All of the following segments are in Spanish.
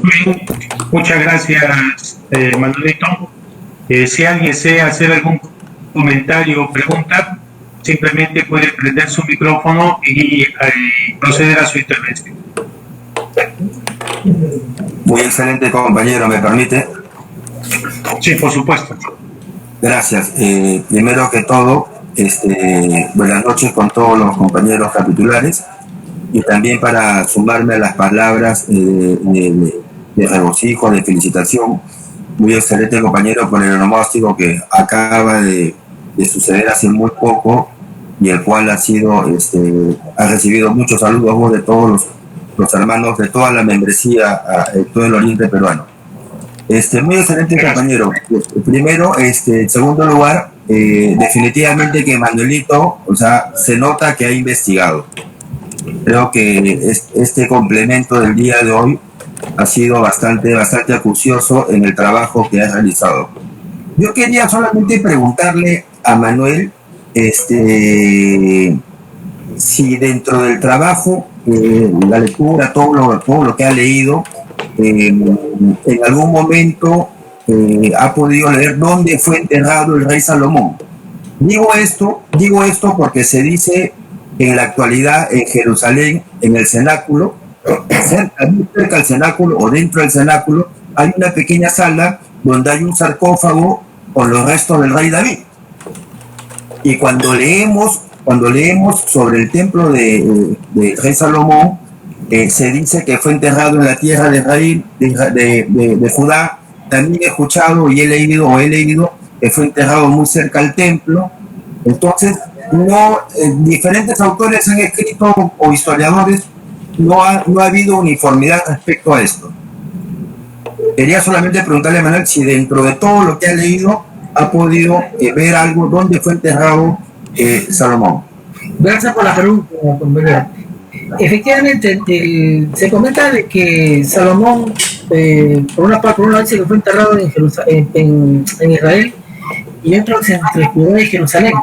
Bien, muchas gracias, Manuelito. Si alguien desea hacer algún comentario o pregunta, simplemente puede prender su micrófono y proceder a su intervención. Muy excelente, compañero, ¿me permite? Sí, por supuesto. Gracias. Primero que todo, buenas noches con todos los compañeros capitulares y también para sumarme a las palabras de regocijo, de felicitación. Muy excelente, compañero, por el onomástico que acaba de suceder hace muy poco y el cual ha recibido muchos saludos de todos los hermanos de toda la membresía de todo el oriente peruano. Muy excelente, compañero. Primero, en segundo lugar, definitivamente que Manuelito, se nota que ha investigado. Creo que este complemento del día de hoy ha sido bastante acucioso en el trabajo que ha realizado. Yo quería solamente preguntarle a Manuel, si dentro del trabajo, la lectura, todo lo que ha leído, en algún momento ha podido leer dónde fue enterrado el rey Salomón. Digo esto porque se dice que en la actualidad en Jerusalén, en el cenáculo, cerca del cenáculo o dentro del cenáculo, hay una pequeña sala donde hay un sarcófago con los restos del rey David. Y cuando leemos sobre el templo del rey Salomón, se dice que fue enterrado en la tierra de Israel, de Judá. También he escuchado y he leído que fue enterrado muy cerca al templo. Entonces, diferentes autores han escrito, o historiadores, no ha habido uniformidad respecto a esto. Quería solamente preguntarle a Manuel si dentro de todo lo que ha leído ha podido ver algo dónde fue enterrado Salomón. Gracias por la pregunta, compañero. Efectivamente, se comenta de que Salomón, por una vez se fue enterrado en Israel y otros entre Judá y Jerusalén.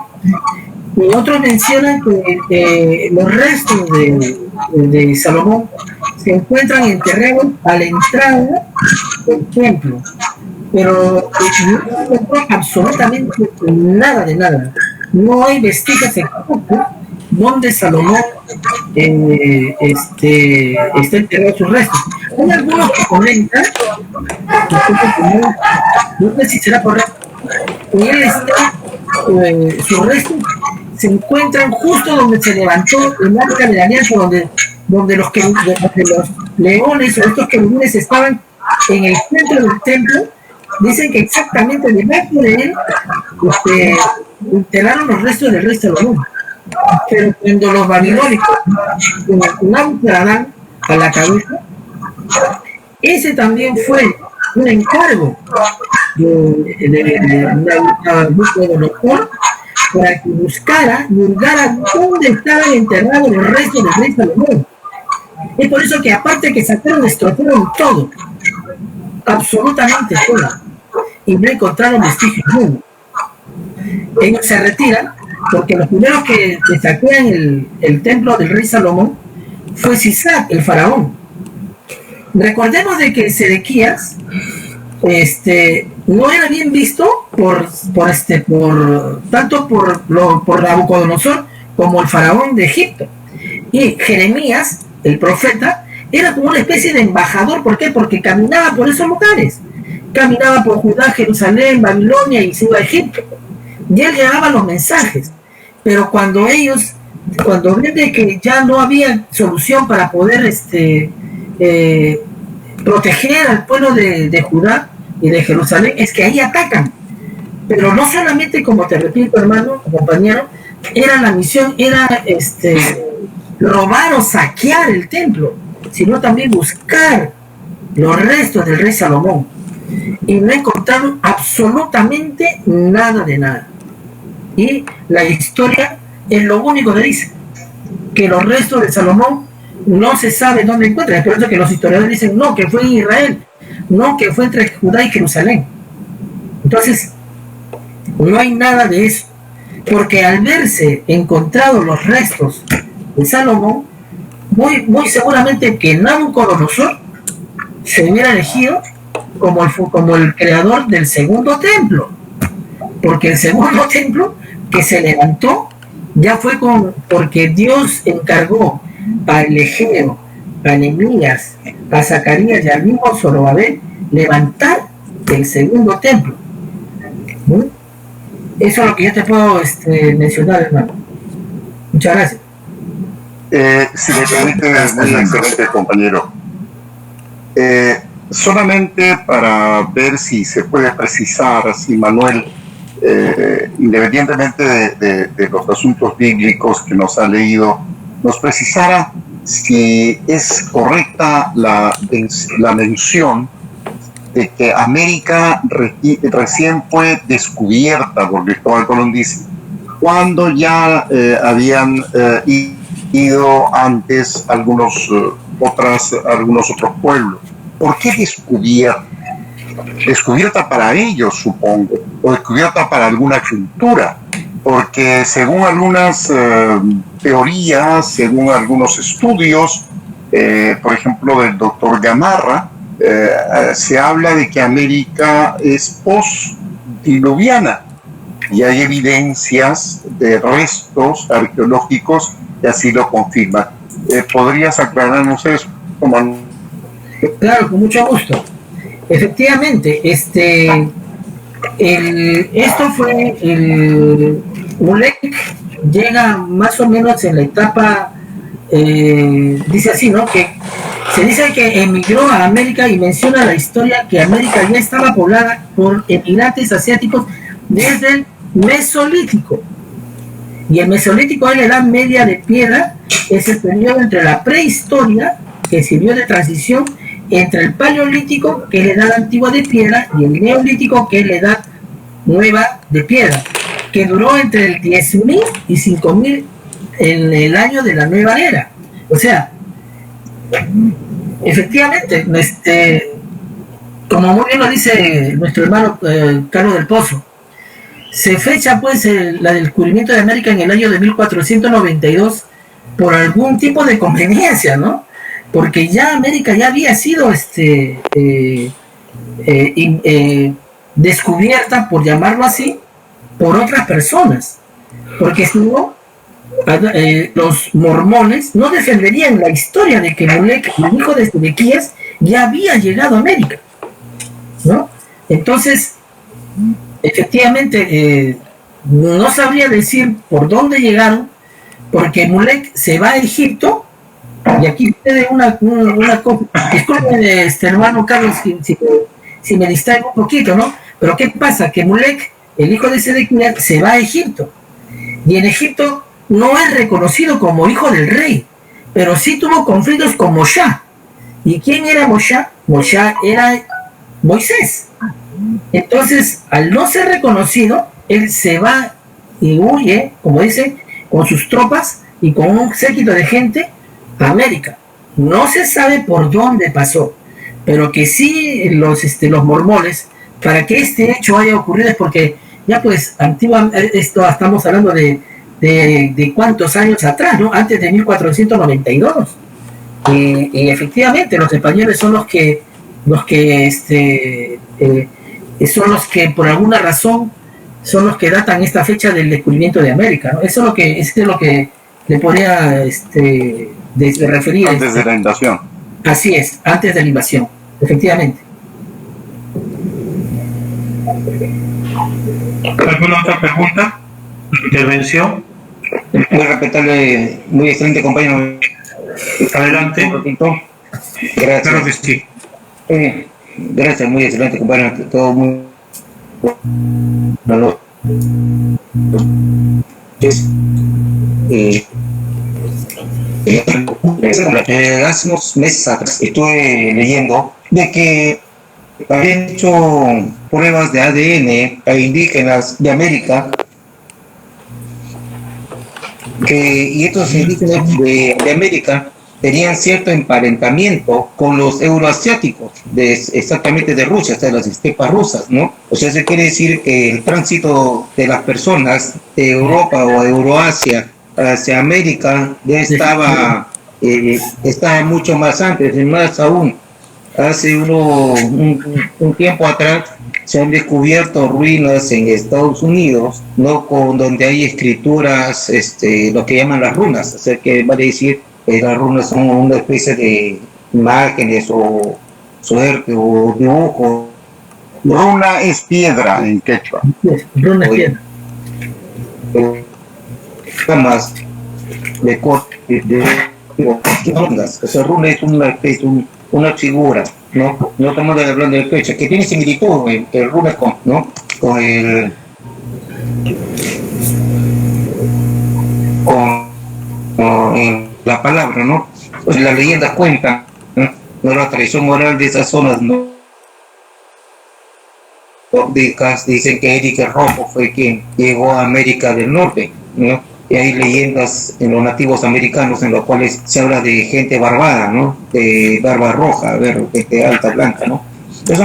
Y otros mencionan que los restos de Salomón se encuentran enterrados a la entrada del templo, pero no encontró absolutamente nada de nada. No hay vestigios exactos donde Salomón está enterrado sus restos. Hay algunos que comentan, no sé si será correcto, que él sus restos se encuentran justo donde se levantó el arca de la alianza, donde los leones o estos querubines estaban en el centro del templo. Dicen que exactamente debajo de él enterraron los restos del rey Salomón. Pero cuando los babilónicos con Nabucodonosor a la cabeza, ese también fue un encargo de Nabucodonosor para que buscara dónde estaban enterrados los restos del rey Salomón. Es por eso que aparte que sacaron, estropearon todo, absolutamente todo, y no encontraron vestigios alguno. Ellos se retiran porque los primeros que saquean el templo del rey Salomón fue Sisac, el faraón. Recordemos de que Sedequías no era bien visto tanto por Nabucodonosor como el faraón de Egipto. Y Jeremías, el profeta, era como una especie de embajador. ¿Por qué? Porque caminaba por esos lugares. Caminaba por Judá, Jerusalén, Babilonia y se iba a Egipto. Y él llevaba los mensajes. Pero cuando ven de que ya no había solución para poder proteger al pueblo de Judá y de Jerusalén, es que ahí atacan. Pero no solamente, como te repito, hermano, compañero, la misión era robar o saquear el templo, sino también buscar los restos del rey Salomón. Y no encontraron absolutamente nada de nada. Y la historia es lo único que dice, que los restos de Salomón no se sabe dónde encuentran. Es por eso que los historiadores dicen no, que fue en Israel, no, que fue entre Judá y Jerusalén. Entonces, no hay nada de eso, porque al verse encontrados los restos de Salomón, muy seguramente que Nabucodonosor se hubiera elegido como el creador del segundo templo, porque el segundo templo que se levantó ya fue porque Dios encargó a Elegeo, a Nehemías, a Zacarías y al mismo Zorobabel levantar el segundo templo. ¿Mm? Eso es lo que yo te puedo mencionar, hermano. Muchas gracias. Si me permite, muy excelente, compañero. Solamente para ver si se puede precisar, si Manuel, independientemente de los asuntos bíblicos que nos ha leído, nos precisara si es correcta la mención de que América recién fue descubierta por Cristóbal Colón, dice, cuando ya habían ido antes algunos otros pueblos. ¿Por qué descubierta? Descubierta para ellos, supongo, o descubierta para alguna cultura, porque según algunas teorías, según algunos estudios, por ejemplo del doctor Gamarra, se habla de que América es post-diluviana y hay evidencias de restos arqueológicos que así lo confirman. ¿Podrías aclararnos eso, Manuel? Claro, con mucho gusto. Efectivamente, esto fue Mulek llega más o menos en la etapa, dice así, ¿no? Que se dice que emigró a América y menciona la historia que América ya estaba poblada por emigrantes asiáticos desde el Mesolítico. Y el Mesolítico es la Edad Media de piedra, es el periodo entre la prehistoria, que sirvió de transición entre el Paleolítico, que es la Edad Antigua de piedra, y el Neolítico, que es la Edad Nueva de piedra, que duró entre el 10.000 y 5.000 en el año de la nueva era. O sea, efectivamente, como muy bien lo dice nuestro hermano Carlos del Pozo, se fecha pues el descubrimiento de América en el año de 1492 por algún tipo de conveniencia, ¿no? Porque ya América ya había sido descubierta, por llamarlo así, por otras personas, porque si no, los mormones no defenderían la historia de que Mulek, el hijo de Sedequías, ya había llegado a América, ¿no? Entonces, efectivamente, no sabría decir por dónde llegaron, porque Mulek se va a Egipto. Y aquí tiene una cosa, disculpe, hermano Carlos, si me distraigo un poquito, ¿no? Pero ¿qué pasa? Que Mulek, el hijo de Sedequías, se va a Egipto. Y en Egipto no es reconocido como hijo del rey, pero sí tuvo conflictos con Moshe. ¿Y quién era Moshe? Moshe era Moisés. Entonces, al no ser reconocido, él se va y huye, como dice, con sus tropas y con un séquito de gente, América. No se sabe por dónde pasó, pero que sí los mormones, para que este hecho haya ocurrido es porque ya pues antiguamente, estamos hablando de cuántos años atrás, ¿no? Antes de 1492. Y efectivamente los españoles son los que son los que por alguna razón son los que datan esta fecha del descubrimiento de América, ¿no? Eso es lo que le podría referir. Antes de la invasión. Así es, antes de la invasión, efectivamente. ¿Alguna otra pregunta? ¿Intervención? Muy respetable, muy excelente compañero. Adelante. Gracias. Claro que sí. Gracias, muy excelente compañero. Todo muy... hace unos meses atrás estuve leyendo de que habían hecho pruebas de ADN a indígenas de América, y estos indígenas de América tenían cierto emparentamiento con los euroasiáticos, exactamente de Rusia, o sea, las estepas rusas, ¿no? O sea, eso quiere decir que el tránsito de las personas de Europa o Euroasia hacia América ya estaba mucho más antes, y más aún hace un tiempo atrás se han descubierto ruinas en Estados Unidos, ¿no? Donde hay escrituras, lo que llaman las runas, o sea que vale decir, las runas son una especie de imágenes o suerte o dibujo. Runa es piedra en quechua. Runa es piedra. Más de corte de runas, o sea, runa es una especie, una figura, ¿no? No estamos hablando de fecha, que tiene similitud el runa con, ¿no? Con el con la palabra, ¿no? Pues las leyendas cuentan, ¿no? La tradición moral de esas zonas, ¿no? Dicen que Eric el Rojo fue quien llegó a América del Norte, ¿no? Y hay leyendas en los nativos americanos en los cuales se habla de gente barbada, ¿no? De barba roja, gente alta, blanca, ¿no? Esas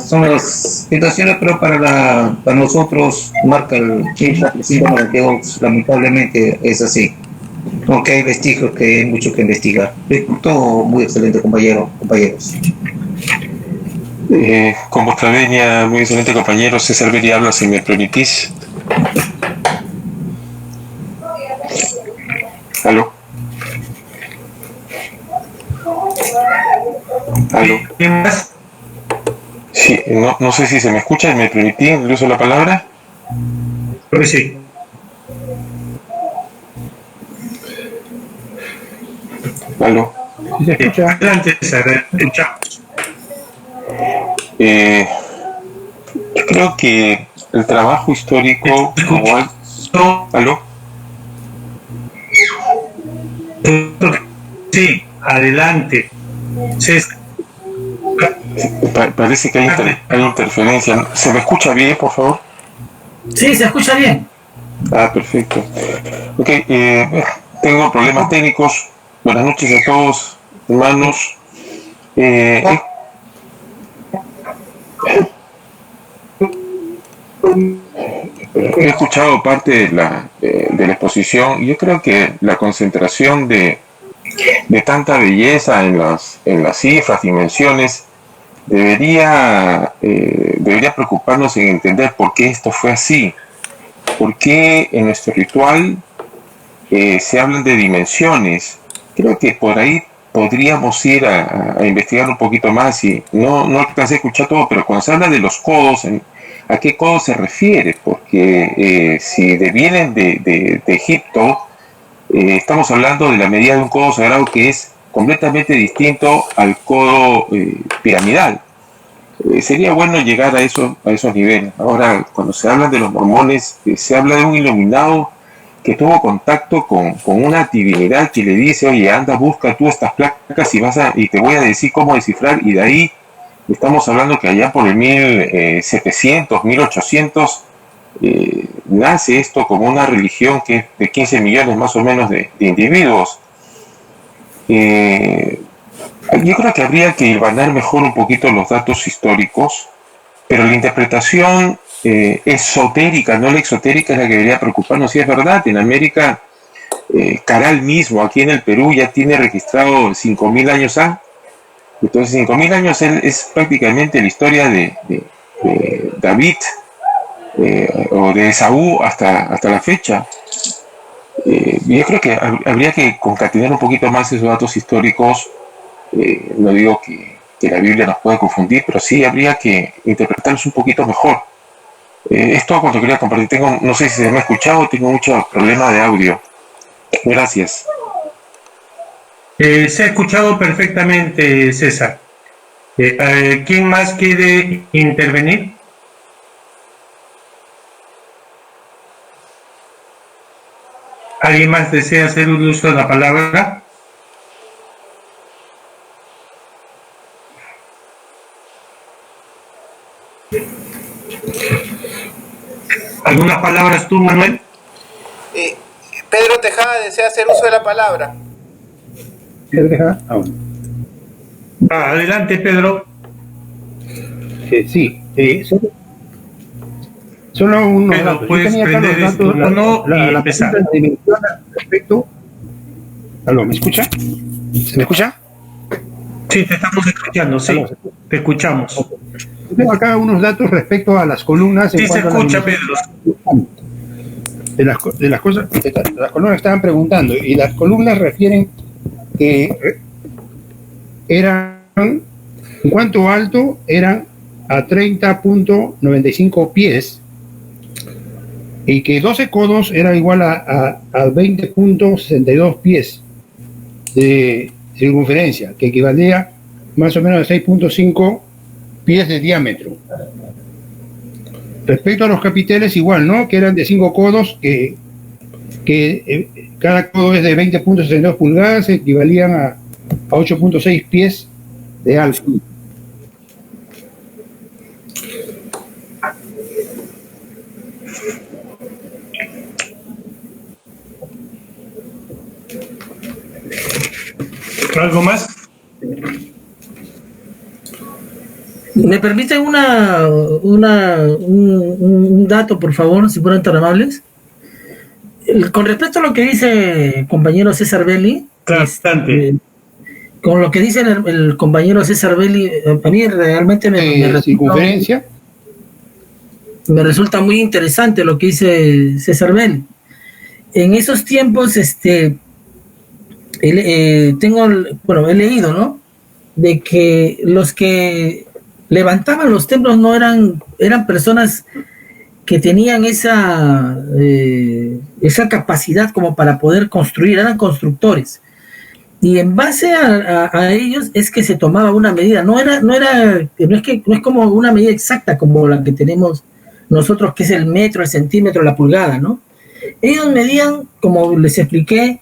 son las situaciones, pero para nosotros marca el símbolo de Dios, lamentablemente es así. Aunque hay vestigios que hay mucho que investigar. Todo muy excelente, compañeros. Con vuestra venia, muy excelente compañero, César Beri habla, si me permitís. ¿Aló? ¿Aló? ¿Quién más? Sí, no sé si se me escucha, ¿me permitís el uso de la palabra? Creo que sí. ¿Aló? Adelante, César, escuchamos. Yo creo que el trabajo histórico, igual... ¿Aló? Sí, adelante. César. Parece que hay interferencia. ¿Se me escucha bien, por favor? Sí, se escucha bien. Perfecto. Ok, tengo problemas técnicos. Buenas noches a todos, hermanos. He escuchado parte de la exposición. Yo creo que la concentración de tanta belleza en las cifras, dimensiones, debería preocuparnos en entender por qué esto fue así. ¿Por qué en nuestro ritual se hablan de dimensiones? Creo que por ahí podríamos ir a investigar un poquito más y no alcancé a escuchar todo, pero cuando se habla de los codos, ¿a qué codo se refiere? Porque si vienen de Egipto, estamos hablando de la medida de un codo sagrado que es completamente distinto al codo piramidal. Sería bueno llegar a esos niveles. Ahora, cuando se habla de los mormones, se habla de un iluminado que tuvo contacto con una divinidad que le dice, oye, anda, busca tú estas placas y te voy a decir cómo descifrar, y de ahí estamos hablando que allá por el 1700, 1800, nace esto como una religión que es de 15 millones más o menos de individuos. Yo creo que habría que hilvanar mejor un poquito los datos históricos, pero la interpretación esotérica, no la exotérica, es la que debería preocuparnos. Si es verdad, en América, Caral mismo, aquí en el Perú, ya tiene registrado 5.000 años A. Entonces, 5.000 años es prácticamente la historia de David o de Esaú hasta la fecha. Yo creo que habría que concatenar un poquito más esos datos históricos. No digo que la Biblia nos puede confundir, pero sí habría que interpretarlos un poquito mejor. Es todo cuanto quería compartir. No sé si se me ha escuchado, tengo mucho problema de audio. Gracias. Se ha escuchado perfectamente, César. ¿Quién más quiere intervenir? ¿Alguien más desea hacer un uso de la palabra? ¿Algunas palabras tú, Manuel? Pedro Tejada desea hacer uso de la palabra. ¿Pedro Tejada? Adelante, Pedro. Sí, solo unos Pedro, datos. puedes prender esto uno y empezar. La dimensión respecto... ¿Aló, me escucha? ¿Se me escucha? Sí, te estamos escuchando, sí, Aló. te escuchamos. Tengo acá unos datos respecto a las columnas. En Sí, se cuanto a la escucha, dimensión de las cosas, de las columnas que estaban preguntando, y las columnas refieren que eran, en cuanto alto, eran a 30.95 pies, y que 12 codos era igual a 20.62 pies de circunferencia, que equivalía más o menos a 6.5 pies de diámetro. Respecto a los capiteles, igual, ¿no? Que eran de 5 codos, que cada codo es de 20.62 pulgadas, equivalían a 8.6 pies de alto. ¿Algo más? ¿Me permiten un dato, por favor, si fueran tan amables? Con respecto a lo que dice el compañero César Belli, Bastante. con lo que dice el compañero César Belli, a mí realmente circunferencia. Me resulta muy interesante lo que dice César Belli. En esos tiempos, he leído, ¿no? De que los que levantaban los templos no eran personas que tenían esa capacidad como para poder construir, eran constructores. Y en base a ellos es que se tomaba una medida, no es como una medida exacta como la que tenemos nosotros, que es el metro, el centímetro, la pulgada, ¿no? Ellos medían, como les expliqué,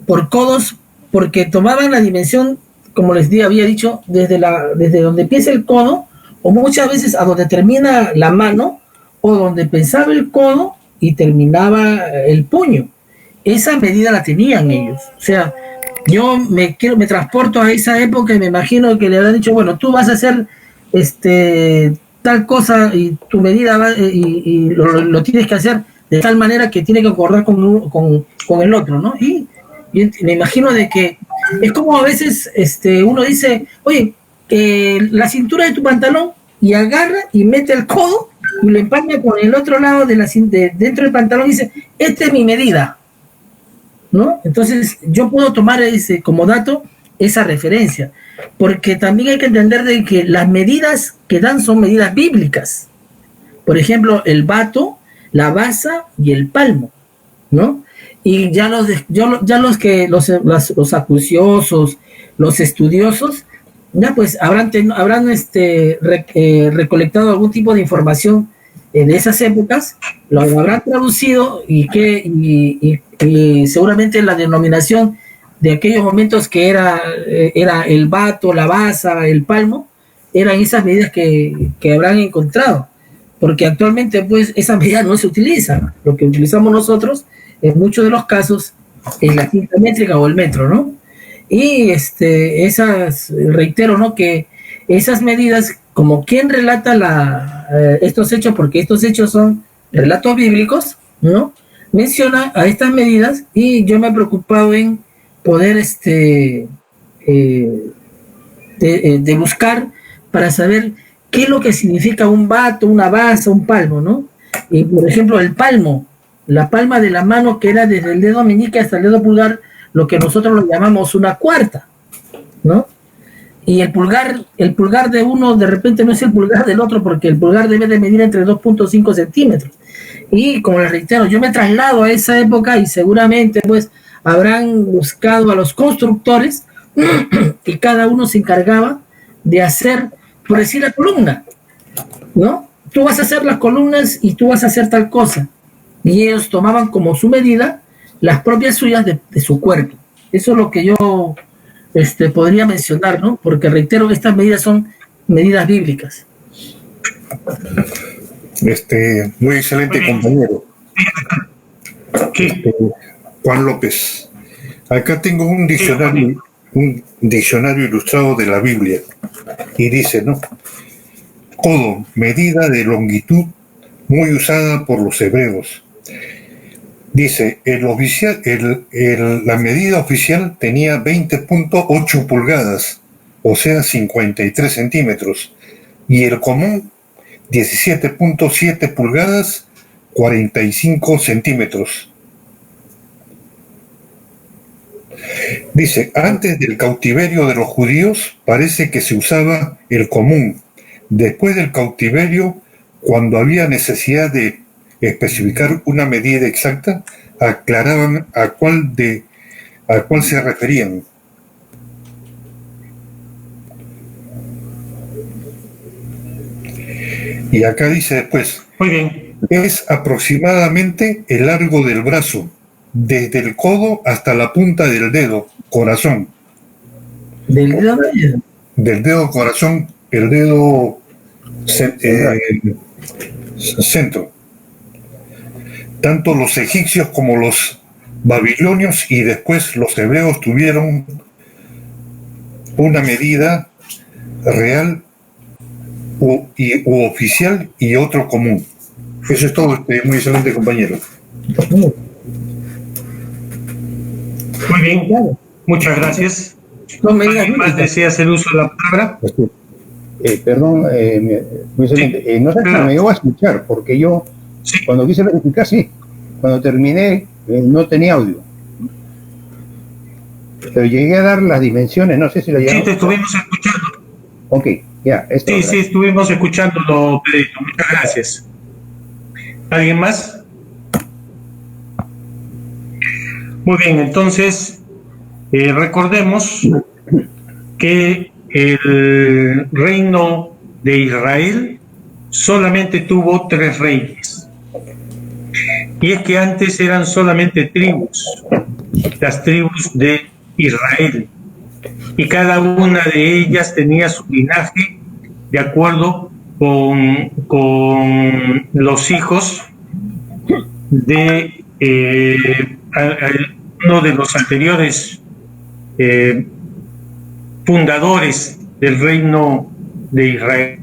por codos, porque tomaban la dimensión, como les había dicho, desde donde empieza el codo, o muchas veces a donde termina la mano, o donde empezaba el codo y terminaba el puño. Esa medida la tenían ellos. O sea, yo me transporto a esa época y me imagino que le habrán dicho, bueno, tú vas a hacer tal cosa y tu medida y lo tienes que hacer de tal manera que tiene que acordar con el otro, ¿no? Y me imagino de que es como a veces uno dice, oye, la cintura de tu pantalón, y agarra y mete el codo y lo empaña con el otro lado dentro del pantalón y dice, esta es mi medida, ¿no? Entonces yo puedo tomar como dato esa referencia, porque también hay que entender de que las medidas que dan son medidas bíblicas. Por ejemplo, el bato, la basa y el palmo, ¿no? Y ya los acuciosos, los estudiosos, ya pues habrán recolectado algún tipo de información de esas épocas, lo habrán traducido y seguramente la denominación de aquellos momentos que era el bato, la basa, el palmo, eran esas medidas que habrán encontrado, porque actualmente pues esa medida no se utiliza. Lo que utilizamos nosotros en muchos de los casos es la cinta métrica o el metro, ¿no? Y reitero, ¿no? Que esas medidas, como quien relata estos hechos, porque estos hechos son relatos bíblicos, ¿no? Menciona a estas medidas, y yo me he preocupado en poder de buscar para saber qué es lo que significa un bato, una basa, un palmo, ¿no? Y por ejemplo, el palmo, la palma de la mano, que era desde el dedo meñique hasta el dedo pulgar, lo que nosotros lo llamamos una cuarta, ¿no? Y el pulgar de uno de repente no es el pulgar del otro, porque el pulgar debe de medir entre 2.5 centímetros. Y como les reitero, yo me traslado a esa época y seguramente pues habrán buscado a los constructores y cada uno se encargaba de hacer, por decir, la columna, ¿no? Tú vas a hacer las columnas y tú vas a hacer tal cosa. Y ellos tomaban como su medida las propias suyas de su cuerpo. Eso es lo que yo podría mencionar, ¿no? Porque reitero que estas medidas son medidas bíblicas. Muy excelente, compañero. Juan López. Acá tengo un diccionario ilustrado de la Biblia, y dice, ¿no? Codo, medida de longitud muy usada por los hebreos. Dice, la medida oficial tenía 20.8 pulgadas, o sea 53 centímetros, y el común 17.7 pulgadas, 45 centímetros. Dice, antes del cautiverio de los judíos parece que se usaba el común. Después del cautiverio, cuando había necesidad de especificar una medida exacta, aclaraban a cuál se referían. Y acá dice después, Muy bien. es aproximadamente el largo del brazo, desde el codo hasta la punta del dedo, corazón. ¿Del dedo medio? Del dedo corazón, el dedo centro. Tanto los egipcios como los babilonios y después los hebreos tuvieron una medida real u oficial y otro común. Eso es todo, muy excelente, compañero. Muy bien, muchas gracias. No me digas ¿Alguien más desea hacer uso de la palabra? Perdón, muy excelente. No sé si me iba a escuchar, porque yo, cuando quise verificar, sí. Cuando terminé, no tenía audio. Pero llegué a dar las dimensiones, no sé si lo llegué. Sí, te estuvimos escuchando. Ok, ya. Sí, estuvimos escuchándolo, Pedrito. Muchas gracias. ¿Alguien más? Muy bien, entonces, recordemos que el reino de Israel solamente tuvo 3 reyes. Y es que antes eran solamente tribus, las tribus de Israel. Y cada una de ellas tenía su linaje de acuerdo con los hijos de uno de los anteriores fundadores del reino de Israel,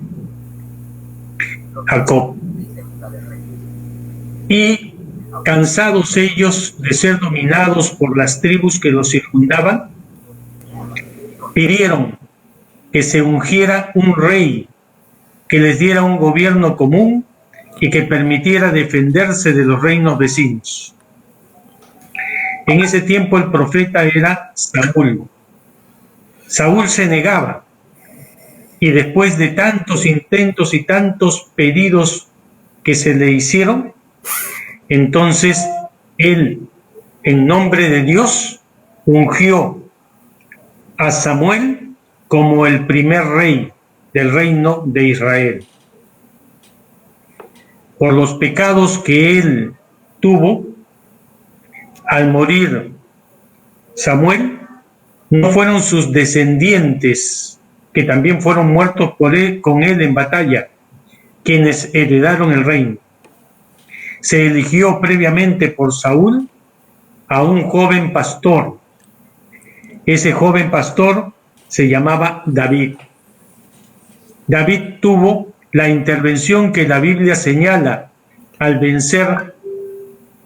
Jacob. Y cansados ellos de ser dominados por las tribus que los circundaban, pidieron que se ungiera un rey que les diera un gobierno común y que permitiera defenderse de los reinos vecinos. En ese tiempo el profeta era Saúl. Saúl se negaba, y después de tantos intentos y tantos pedidos que se le hicieron, entonces él, en nombre de Dios, ungió a Samuel como el primer rey del reino de Israel. Por los pecados que él tuvo, al morir Samuel, no fueron sus descendientes, que también fueron muertos por él, con él en batalla, quienes heredaron el reino. Se eligió previamente por Saúl a un joven pastor. Ese joven pastor se llamaba David. David tuvo la intervención que la Biblia señala al vencer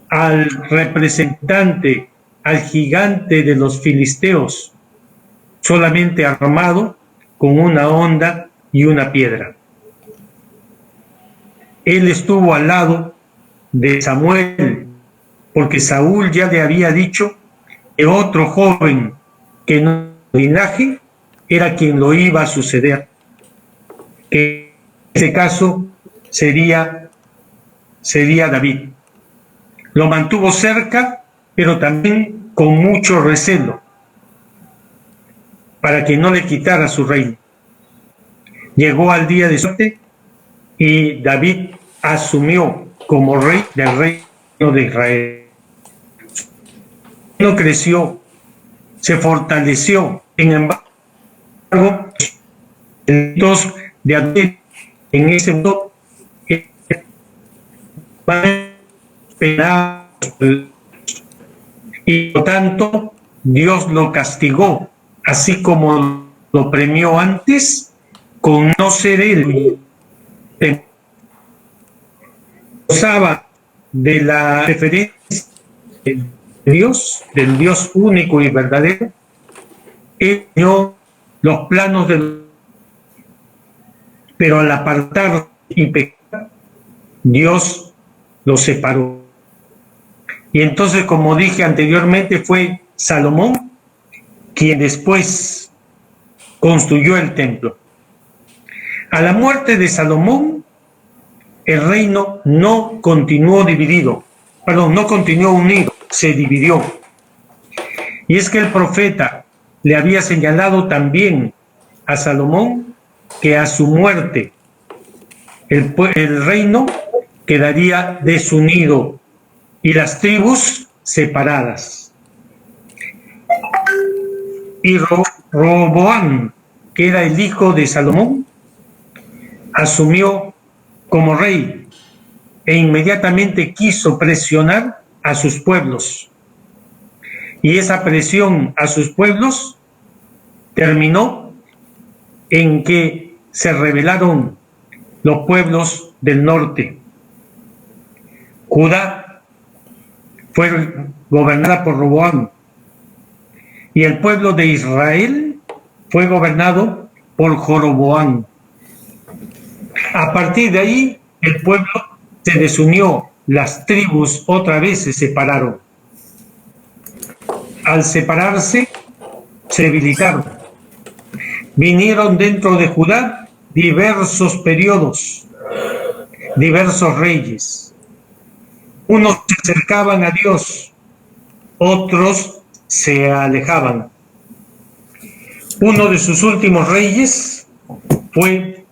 al representante, al gigante de los filisteos, solamente armado con una honda y una piedra. Él estuvo al lado de Samuel, porque Saúl ya le había dicho que otro joven que no linaje era quien lo iba a suceder, que en este caso sería David. Lo mantuvo cerca, pero también con mucho recelo, para que no le quitara su reino. Llegó al día de suerte y David asumió como rey del reino de Israel. No creció, se fortaleció. Sin embargo, los de David en ese momento y por tanto Dios lo castigó, así como lo premió antes con no ser él. Gozaba de la referencia de Dios, del Dios único y verdadero. Él dio los planos del... Pero al apartar y pecar, Dios los separó. Y entonces, como dije anteriormente, fue Salomón quien después construyó el templo. A la muerte de Salomón, el reino no continuó dividido, no continuó unido, se dividió. Y es que el profeta le había señalado también a Salomón que a su muerte el reino quedaría desunido y las tribus separadas. Y Roboam, que era el hijo de Salomón, asumió como rey e inmediatamente quiso presionar a sus pueblos. Y esa presión a sus pueblos terminó en que se rebelaron los pueblos del norte. Judá fue gobernada por Roboam y el pueblo de Israel fue gobernado por Joroboam. A partir de ahí, el pueblo se desunió, las tribus otra vez se separaron. Al separarse, se debilitaron. Vinieron dentro de Judá diversos periodos, diversos reyes. Unos se acercaban a Dios, otros se alejaban. Uno de sus últimos reyes fue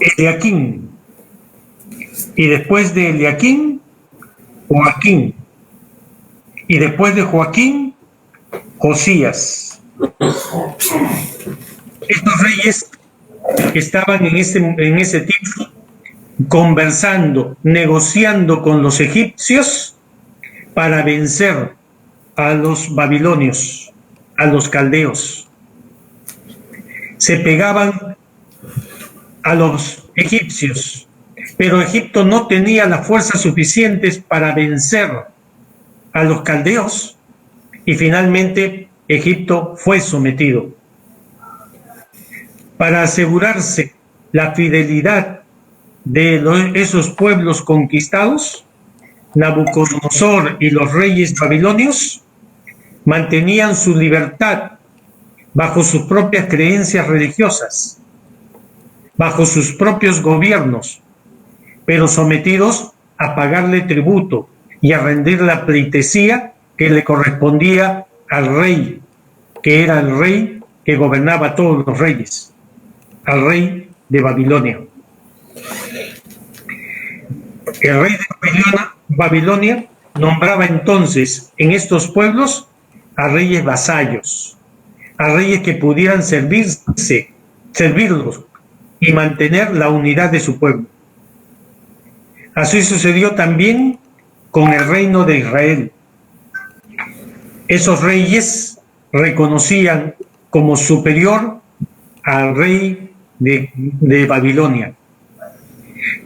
Eliaquim, y después de Eliaquim, Joaquín, y después de Joaquín, Josías. Estos reyes estaban en ese tiempo conversando, negociando con los egipcios para vencer a los babilonios, a los caldeos. Se pegaban a los egipcios, pero Egipto no tenía las fuerzas suficientes para vencer a los caldeos y finalmente Egipto fue sometido. Para asegurarse la fidelidad de esos pueblos conquistados, Nabucodonosor y los reyes babilonios mantenían su libertad bajo sus propias creencias religiosas, bajo sus propios gobiernos, pero sometidos a pagarle tributo y a rendir la pleitesía que le correspondía al rey, que era el rey que gobernaba a todos los reyes, al rey de Babilonia. El rey de Babilonia nombraba entonces en estos pueblos a reyes vasallos, a reyes que pudieran servirlos y mantener la unidad de su pueblo. Así sucedió también con el reino de Israel. Esos reyes reconocían como superior al rey de Babilonia,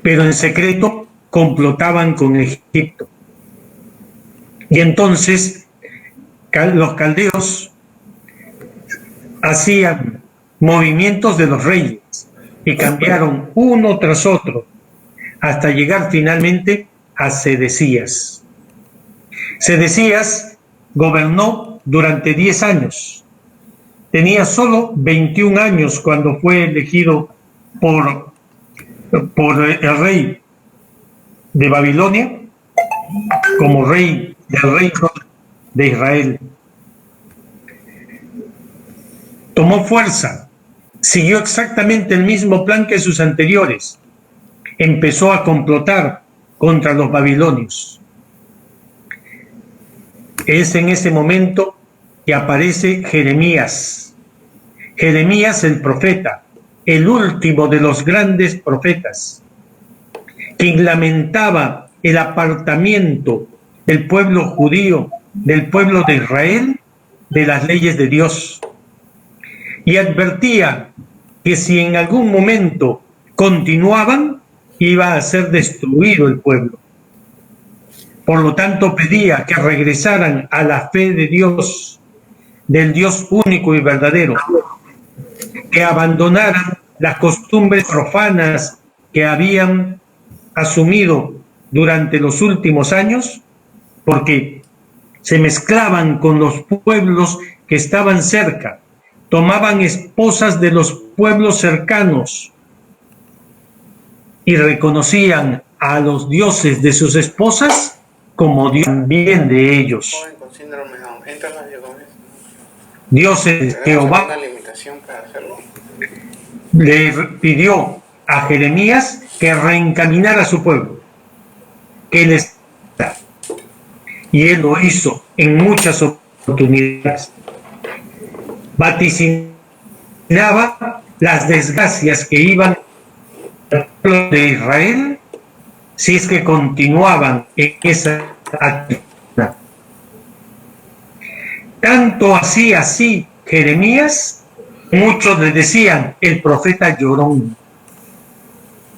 pero en secreto complotaban con Egipto. Y entonces los caldeos hacían movimientos de los reyes y cambiaron uno tras otro hasta llegar finalmente a Sedecías. Sedecías gobernó durante 10 años. Tenía solo 21 años cuando fue elegido por el rey de Babilonia como rey del reino de Israel. Tomó fuerza, siguió exactamente el mismo plan que sus anteriores. Empezó a complotar contra los babilonios. Es en ese momento que aparece Jeremías. Jeremías el profeta, el último de los grandes profetas, quien lamentaba el apartamiento del pueblo judío, del pueblo de Israel, de las leyes de Dios. Y advertía que si en algún momento continuaban, iba a ser destruido el pueblo. Por lo tanto, pedía que regresaran a la fe de Dios, del Dios único y verdadero, que abandonaran las costumbres profanas que habían asumido durante los últimos años, porque se mezclaban con los pueblos que estaban cerca, tomaban esposas de los pueblos cercanos y reconocían a los dioses de sus esposas como Dios también de ellos. Joven con síndrome de Down, entra en la diagonal. Dioses ¿Tenemos Jehová alguna limitación para hacerlo? le pidió a Jeremías que reencaminara a su pueblo, que les, y él lo hizo en muchas oportunidades. Vaticinaba las desgracias que iban al pueblo de Israel si es que continuaban en esa actividad. Tanto hacía así Jeremías, muchos le decían el profeta llorón.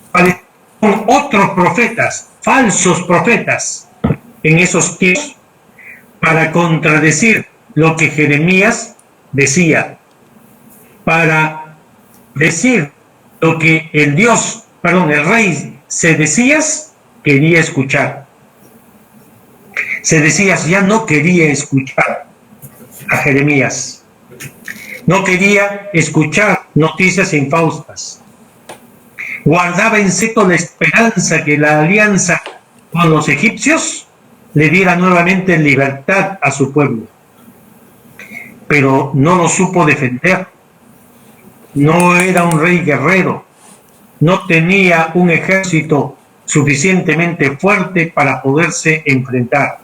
Aparecieron otros profetas, falsos profetas, en esos tiempos, para contradecir lo que Jeremías decía, para decir lo que el rey Sedecías quería escuchar. Sedecías ya no quería escuchar a Jeremías, no quería escuchar noticias infaustas, guardaba en secreto la esperanza que la alianza con los egipcios le diera nuevamente libertad a su pueblo, pero no lo supo defender. No era un rey guerrero, no tenía un ejército suficientemente fuerte para poderse enfrentar.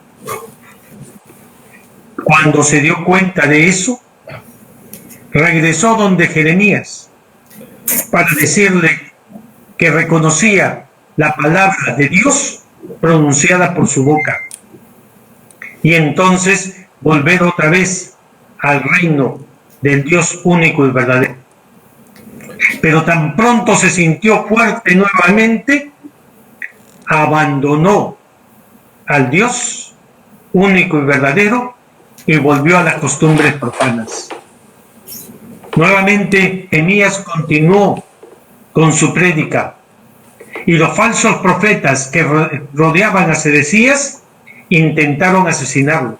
Cuando se dio cuenta de eso, regresó donde Jeremías para decirle que reconocía la palabra de Dios pronunciada por su boca, y entonces volver otra vez al reino del Dios único y verdadero. Pero tan pronto se sintió fuerte nuevamente, abandonó al Dios único y verdadero y volvió a las costumbres profanas. Nuevamente Jeremías continuó con su prédica, y los falsos profetas que rodeaban a Sedecías intentaron asesinarlo.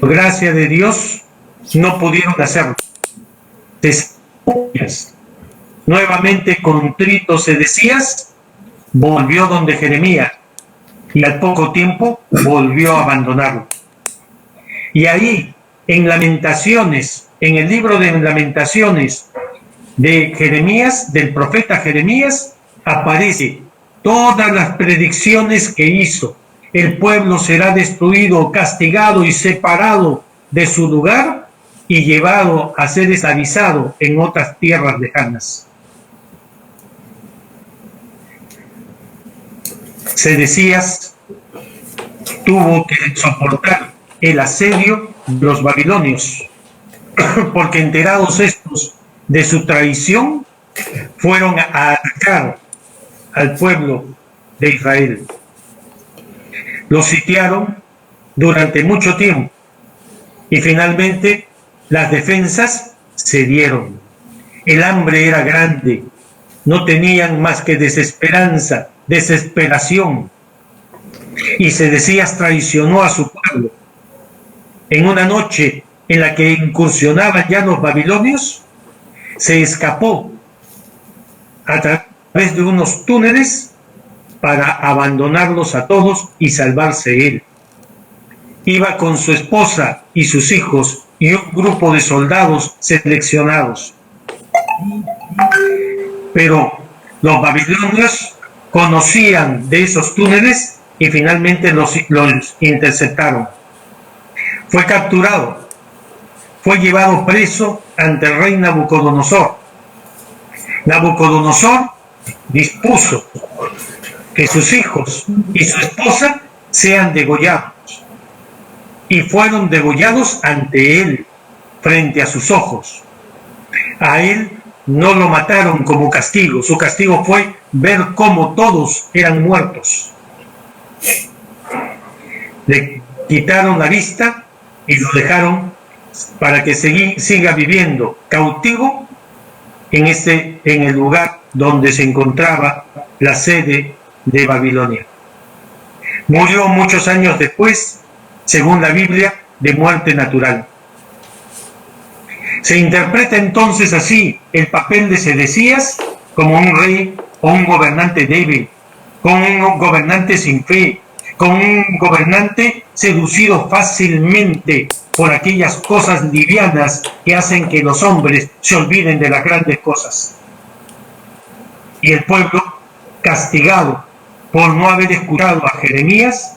Por gracia de Dios no pudieron hacerlo. Nuevamente contrito Sedecías volvió donde Jeremías, y al poco tiempo volvió a abandonarlo. Y ahí, en Lamentaciones, en el libro de Lamentaciones de Jeremías, del profeta Jeremías, aparece todas las predicciones que hizo. El pueblo será destruido, castigado y separado de su lugar y llevado a ser esclavizado en otras tierras lejanas. Sedecías tuvo que soportar el asedio de los babilonios, porque enterados estos de su traición, fueron a atacar al pueblo de Israel. Los sitiaron durante mucho tiempo y finalmente las defensas cedieron. El hambre era grande, no tenían más que desesperanza, desesperación, y Sedecías traicionó a su pueblo. En una noche en la que incursionaban ya los babilonios, se escapó a través de unos túneles para abandonarlos a todos y salvarse él. Iba con su esposa y sus hijos y un grupo de soldados seleccionados. Pero los babilonios conocían de esos túneles y finalmente los interceptaron. Fue capturado, fue llevado preso ante el rey Nabucodonosor. Nabucodonosor dispuso que sus hijos y su esposa sean degollados, y fueron degollados ante él, frente a sus ojos. A él no lo mataron como castigo, su castigo fue ver cómo todos eran muertos. Le quitaron la vista y lo dejaron para que siga viviendo cautivo en el lugar donde se encontraba la sede de Babilonia. Murió muchos años después, según la Biblia, de muerte natural. Se interpreta entonces así el papel de Sedecías como un rey o un gobernante débil, como un gobernante sin fe, como un gobernante seducido fácilmente por aquellas cosas livianas que hacen que los hombres se olviden de las grandes cosas. Y el pueblo, castigado por no haber escuchado a Jeremías,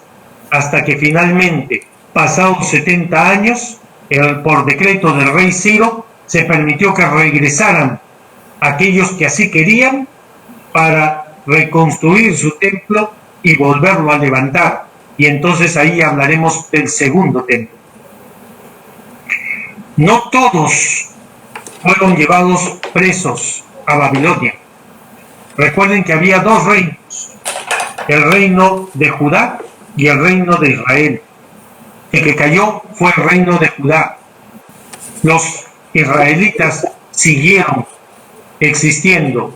hasta que finalmente, pasados 70 años, por decreto del rey Ciro, se permitió que regresaran aquellos que así querían para reconstruir su templo y volverlo a levantar. Y entonces ahí hablaremos del segundo templo. No todos fueron llevados presos a Babilonia. Recuerden que había dos reinos, el reino de Judá y el reino de Israel. El que cayó fue el reino de Judá. Los israelitas siguieron existiendo,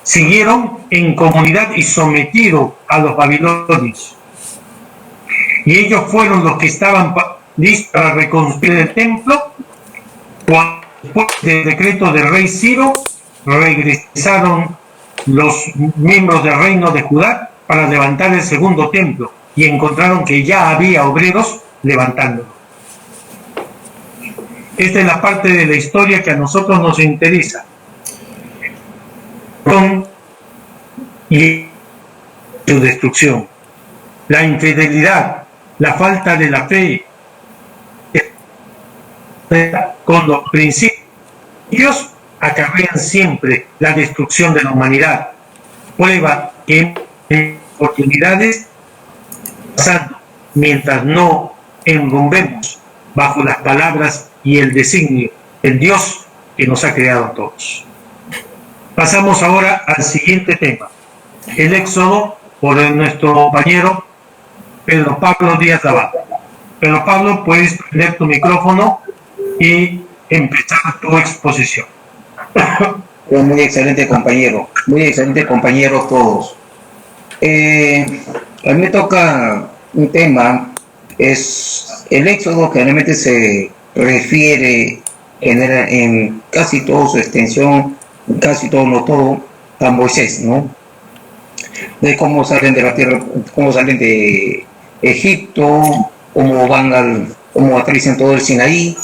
siguieron en comunidad y sometidos a los babilonios. Y ellos fueron los que estaban listos para reconstruir el templo. Cuando después del decreto del rey Ciro, regresaron los miembros del reino de Judá para levantar el segundo templo y encontraron que ya había obreros levantándolo. Esta es la parte de la historia que a nosotros nos interesa. Y su destrucción, la infidelidad, la falta de la fe con los principios acarrean siempre la destrucción de la humanidad. Prueba que en oportunidades pasando mientras no enrumbemos bajo las palabras y el designio del Dios que nos ha creado a todos. Pasamos ahora al siguiente tema, el Éxodo, por nuestro compañero Pedro Pablo Díaz Laval. Pedro Pablo, puedes prender tu micrófono y empezar tu exposición. Muy excelente compañero todos. A mí me toca un tema, es el Éxodo, que realmente se refiere en casi toda su extensión, casi todo, no todo, a Moisés, ¿no? De cómo salen de la tierra, cómo salen de Egipto, cómo atraviesan todo el Sinaí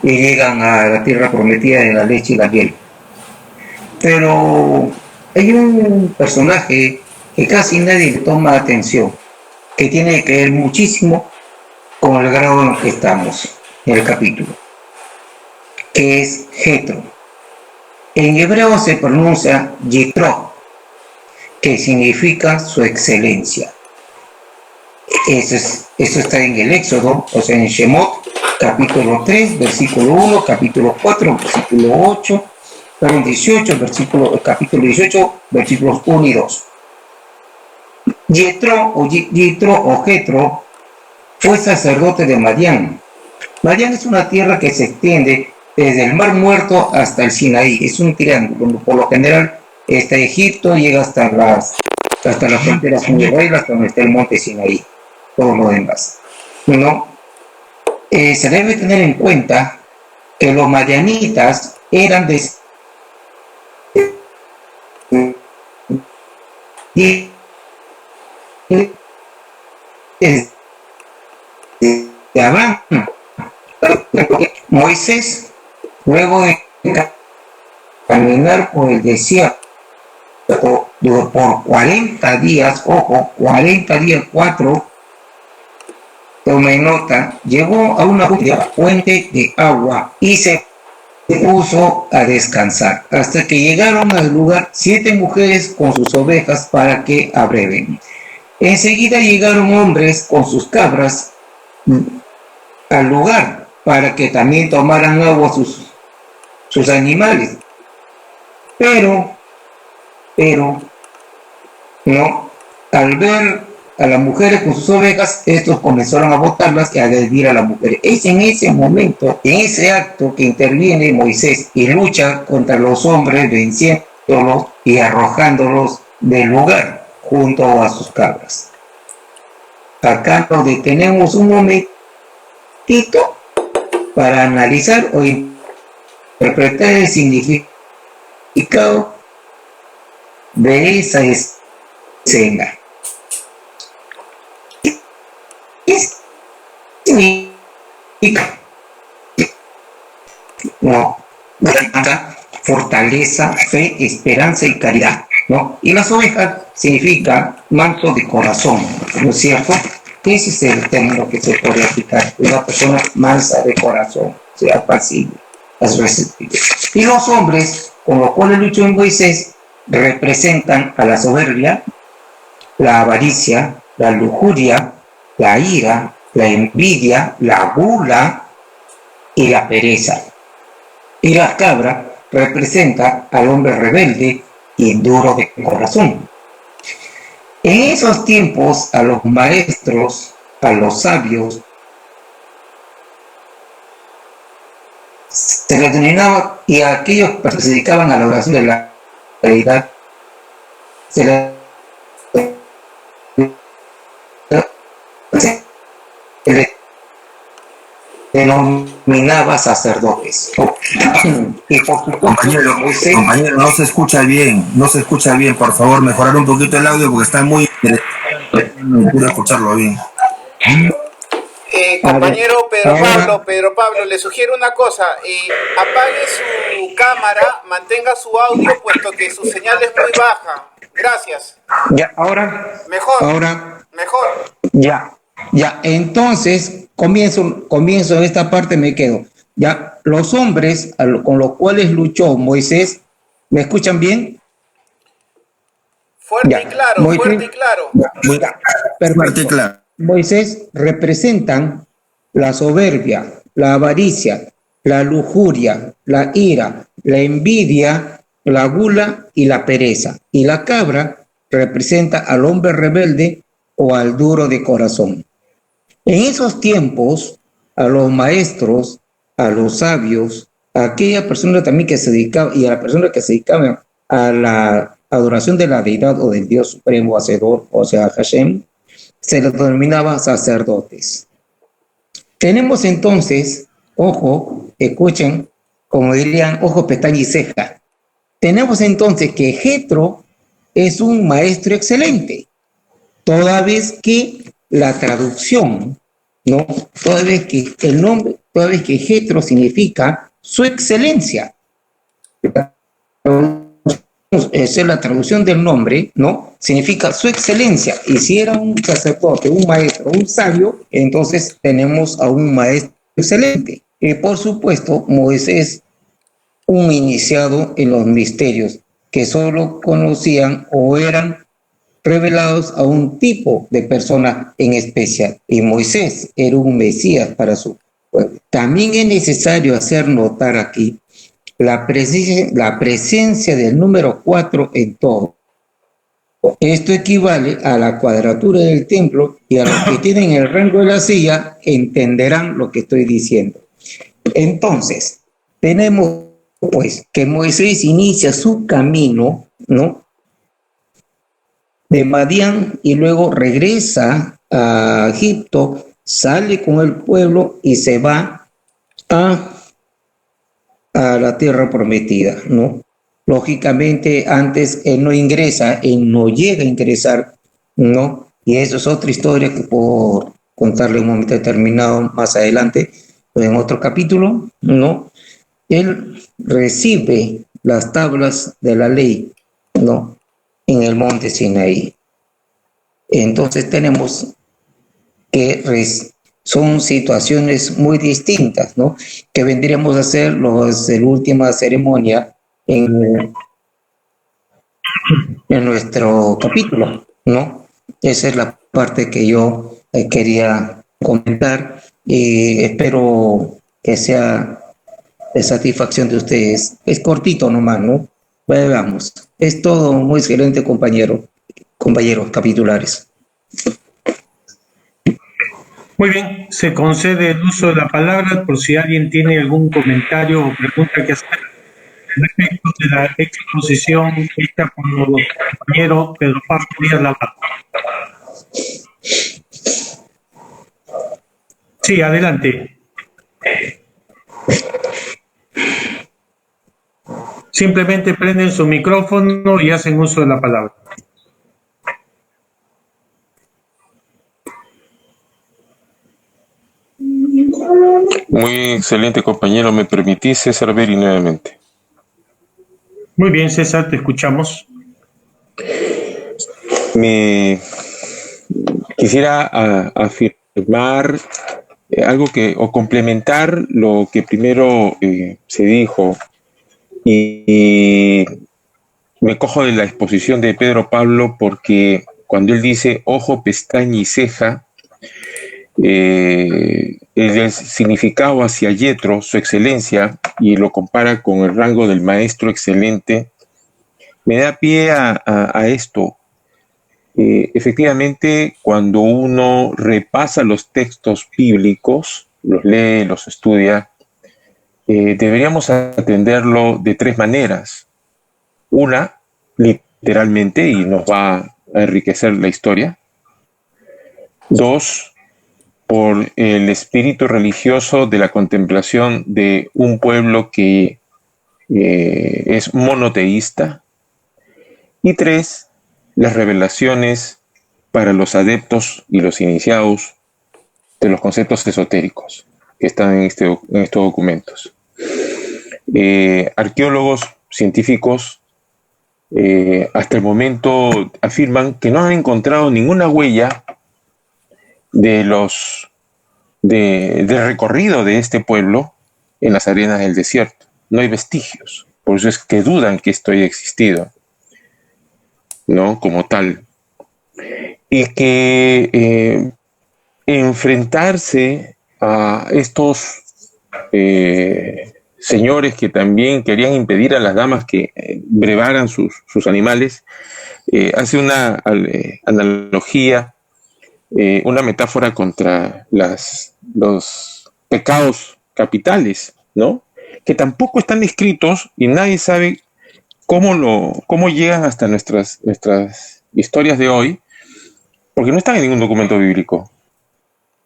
y llegan a la tierra prometida de la leche y la miel. Pero hay un personaje que casi nadie le toma atención, que tiene que ver muchísimo con el grado en el que estamos en el capítulo, que es Jetro. En hebreo se pronuncia Yitro, que significa su excelencia. Eso está en el Éxodo, o sea, en Shemot, capítulo 3, versículo 1, capítulo 4, versículo 8, perdón, 18, capítulo 18, versículos 1 y 2. Yitro o Jetro fue sacerdote de Madián. Madián es una tierra que se extiende desde el Mar Muerto hasta el Sinaí. Es un triángulo, por lo general está Egipto, llega hasta las fronteras con Israel, hasta donde está el monte Sinaí, todo lo demás. ¿No? Se debe tener en cuenta que los madianitas eran de Abraham. Moisés, luego de caminar por el desierto por 40 días, ojo, 40 días, 4, tome nota, llegó a una fuente de agua y se puso a descansar, hasta que llegaron al lugar 7 mujeres con sus ovejas para que abreven. Enseguida llegaron hombres con sus cabras al lugar para que también tomaran agua sus animales. Pero, no, al ver a las mujeres con sus ovejas, estos comenzaron a botarlas y a agredir a las mujeres. Es en ese momento, en ese acto, que interviene Moisés y lucha contra los hombres, venciéndolos y arrojándolos del lugar junto a sus cabras. Acá nos detenemos un momentito para analizar o interpretar el significado de esa escena. ¿Qué significa? No, fortaleza, fe, esperanza y caridad, ¿no? Y las ovejas significa manso de corazón, ¿no es cierto? Ese es el término que se puede aplicar. Una persona mansa de corazón, sea pasible, es receptivo. Y los hombres, con los cuales luchó en Moisés, representan a la soberbia, la avaricia, la lujuria, la ira, la envidia, la gula y la pereza. Y la cabra representa al hombre rebelde y duro de corazón. En esos tiempos, a los maestros, a los sabios, se les denominaba, y a aquellos que se dedicaban a la oración de la caridad, se les denominaba sacerdotes. Y por supuesto, Compañero, no se escucha bien, por favor, mejorar un poquito el audio porque está muy interesante, no puedo escucharlo bien. Compañero Pedro Pablo, le sugiero una cosa, apague su cámara, mantenga su audio, puesto que su señal es muy baja. Gracias. Ya, ahora. Mejor. Ya, entonces, comienzo en esta parte, me quedo. Ya, los hombres con los cuales luchó Moisés, ¿me escuchan bien? Fuerte y claro. Fuerte y claro. Moisés representan la soberbia, la avaricia, la lujuria, la ira, la envidia, la gula y la pereza. Y la cabra representa al hombre rebelde o al duro de corazón. En esos tiempos, a los maestros, a los sabios, a aquella persona también que se dedicaba, y a la persona que se dedicaba a la adoración de la deidad o del Dios supremo hacedor, o sea, Hashem, se les denominaba sacerdotes. Tenemos entonces, ojo, escuchen, como dirían, ojo, pestaña y ceja. Tenemos entonces que Jetro es un maestro excelente, toda vez que la traducción, ¿no? Toda vez que el nombre, toda vez que Jetro significa su excelencia. Esa es la traducción del nombre, ¿no? Significa su excelencia. Y si era un sacerdote, un maestro, un sabio, entonces tenemos a un maestro excelente. Y por supuesto, Moisés, un iniciado en los misterios que solo conocían o eran revelados a un tipo de persona en especial. Y Moisés era un Mesías para su pueblo. También es necesario hacer notar aquí la presencia del número 4 en todo. Esto equivale a la cuadratura del templo, y a los que tienen el rango de la silla entenderán lo que estoy diciendo. Entonces, tenemos pues que Moisés inicia su camino, ¿no?, de Madián, y luego regresa a Egipto, sale con el pueblo y se va a la tierra prometida, ¿no? Lógicamente, antes él no ingresa, él no llega a ingresar, ¿no? Y eso es otra historia que por contarle un momento determinado más adelante, pues en otro capítulo, ¿no? Él recibe las tablas de la ley, ¿no?, en el monte Sinaí. Entonces tenemos que son situaciones muy distintas, ¿no?, que vendríamos a hacer la última ceremonia en nuestro capítulo, ¿no? Esa es la parte que yo quería comentar, y espero que sea de satisfacción de ustedes. Es cortito nomás, ¿no? Veamos. Es todo muy excelente, compañeros capitulares. Muy bien, se concede el uso de la palabra por si alguien tiene algún comentario o pregunta que hacer respecto de la exposición hecha por nuestro compañero Pedro Pablo Díaz Lavalle. Sí, adelante. Simplemente prenden su micrófono y hacen uso de la palabra. Muy excelente, compañero. ¿Me permitís, César Beri, nuevamente? Muy bien, César, te escuchamos. Me quisiera afirmar algo o complementar lo que primero se dijo y me cojo de la exposición de Pedro Pablo porque cuando él dice ojo, pestaña y ceja, el significado hacia Yetro, su excelencia, y lo compara con el rango del maestro excelente, me da pie a esto. Efectivamente, cuando uno repasa los textos bíblicos, los lee, los estudia, deberíamos atenderlo de tres maneras. Una, literalmente, y nos va a enriquecer la historia. Dos, por el espíritu religioso de la contemplación de un pueblo que es monoteísta. Y tres, las revelaciones para los adeptos y los iniciados de los conceptos esotéricos que están en estos documentos. Arqueólogos, científicos, hasta el momento afirman que no han encontrado ninguna huella del recorrido de este pueblo en las arenas del desierto. No hay vestigios. Por eso es que dudan que esto haya existido, ¿no? Como tal. Y que enfrentarse a estos señores que también querían impedir a las damas que brevaran sus animales, hace una analogía, una metáfora contra los pecados capitales, ¿no? Que tampoco están escritos y nadie sabe cómo llegan hasta nuestras historias de hoy, porque no están en ningún documento bíblico.